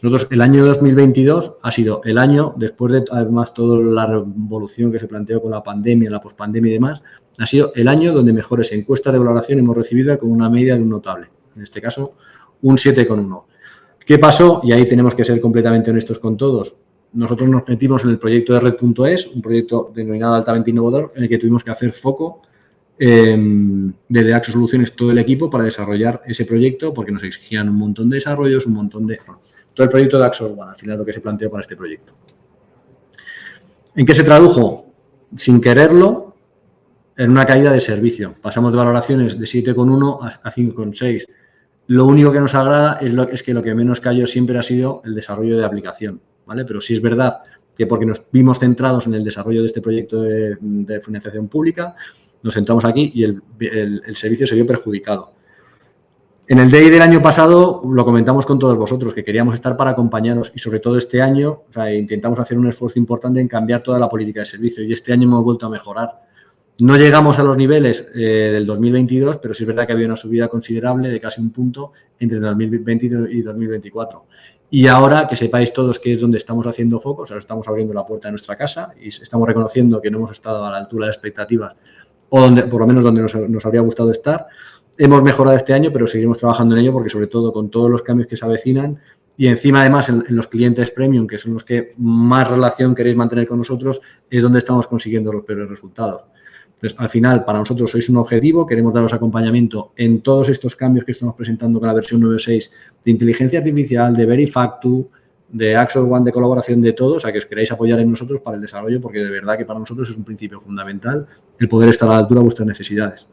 Nosotros, el año 2022 ha sido el año, después de además toda la revolución que se planteó con la pandemia, la pospandemia y demás, ha sido el año donde mejores encuestas de valoración hemos recibido con una media de un notable. En este caso, un 7,1. ¿Qué pasó? Y ahí tenemos que ser completamente honestos con todos. Nosotros nos metimos en el proyecto de Red.es, un proyecto denominado altamente innovador, en el que tuvimos que hacer foco desde Axos Soluciones todo el equipo para desarrollar ese proyecto porque nos exigían un montón de desarrollos, un montón de... Bueno, todo el proyecto de Axos One, al final lo que se planteó para este proyecto. ¿En qué se tradujo? Sin quererlo, en una caída de servicio. Pasamos de valoraciones de 7,1 a 5,6. Lo único que nos agrada es que lo que menos cayó siempre ha sido el desarrollo de aplicación, ¿vale? Pero sí es verdad que porque nos vimos centrados en el desarrollo de este proyecto de financiación pública, nos centramos aquí y el servicio se vio perjudicado. En el DI del año pasado lo comentamos con todos vosotros, que queríamos estar para acompañaros y sobre todo este año, o sea, intentamos hacer un esfuerzo importante en cambiar toda la política de servicio y este año hemos vuelto a mejorar. No llegamos a los niveles del 2022, pero sí es verdad que había una subida considerable de casi un punto entre 2020 y 2024. Y ahora que sepáis todos que es donde estamos haciendo foco, o sea, estamos abriendo la puerta de nuestra casa y estamos reconociendo que no hemos estado a la altura de expectativas o donde, por lo menos donde nos habría gustado estar. Hemos mejorado este año, pero seguiremos trabajando en ello porque sobre todo con todos los cambios que se avecinan y encima además en los clientes premium, que son los que más relación queréis mantener con nosotros, es donde estamos consiguiendo los peores resultados. Entonces, al final, para nosotros sois un objetivo, queremos daros acompañamiento en todos estos cambios que estamos presentando con la versión 9.6 de inteligencia artificial, de Verifactu, de Axos One, de colaboración, de todos, a que os queráis apoyar en nosotros para el desarrollo, porque de verdad que para nosotros es un principio fundamental el poder estar a la altura de vuestras necesidades.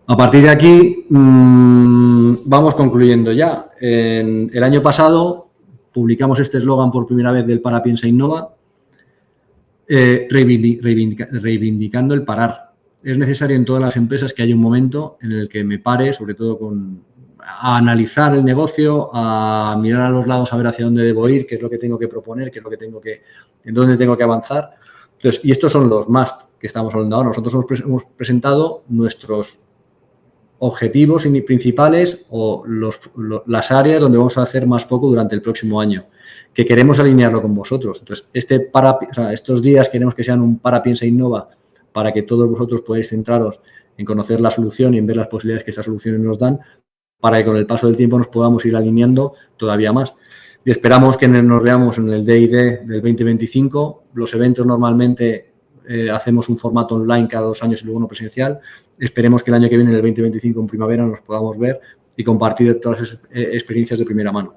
A partir de aquí, vamos concluyendo ya. El año pasado publicamos este eslogan por primera vez del Para, Piensa, Innova, reivindicando el parar. Es necesario en todas las empresas que haya un momento en el que me pare, sobre todo a analizar el negocio, a mirar a los lados, a ver hacia dónde debo ir, qué es lo que tengo que proponer, en dónde tengo que avanzar. Entonces, y estos son los must que estamos hablando ahora. Nosotros hemos presentado nuestros objetivos principales o las áreas donde vamos a hacer más foco durante el próximo año, que queremos alinearlo con vosotros. Entonces, estos días queremos que sean un Para, Piensa, Innova, para que todos vosotros podáis centraros en conocer la solución y en ver las posibilidades que estas soluciones nos dan, para que con el paso del tiempo nos podamos ir alineando todavía más. Y esperamos que nos veamos en el D&D del 2025. Los eventos normalmente hacemos un formato online cada 2 años y luego uno presencial. Esperemos que el año que viene, en el 2025, en primavera, nos podamos ver y compartir todas las experiencias de primera mano.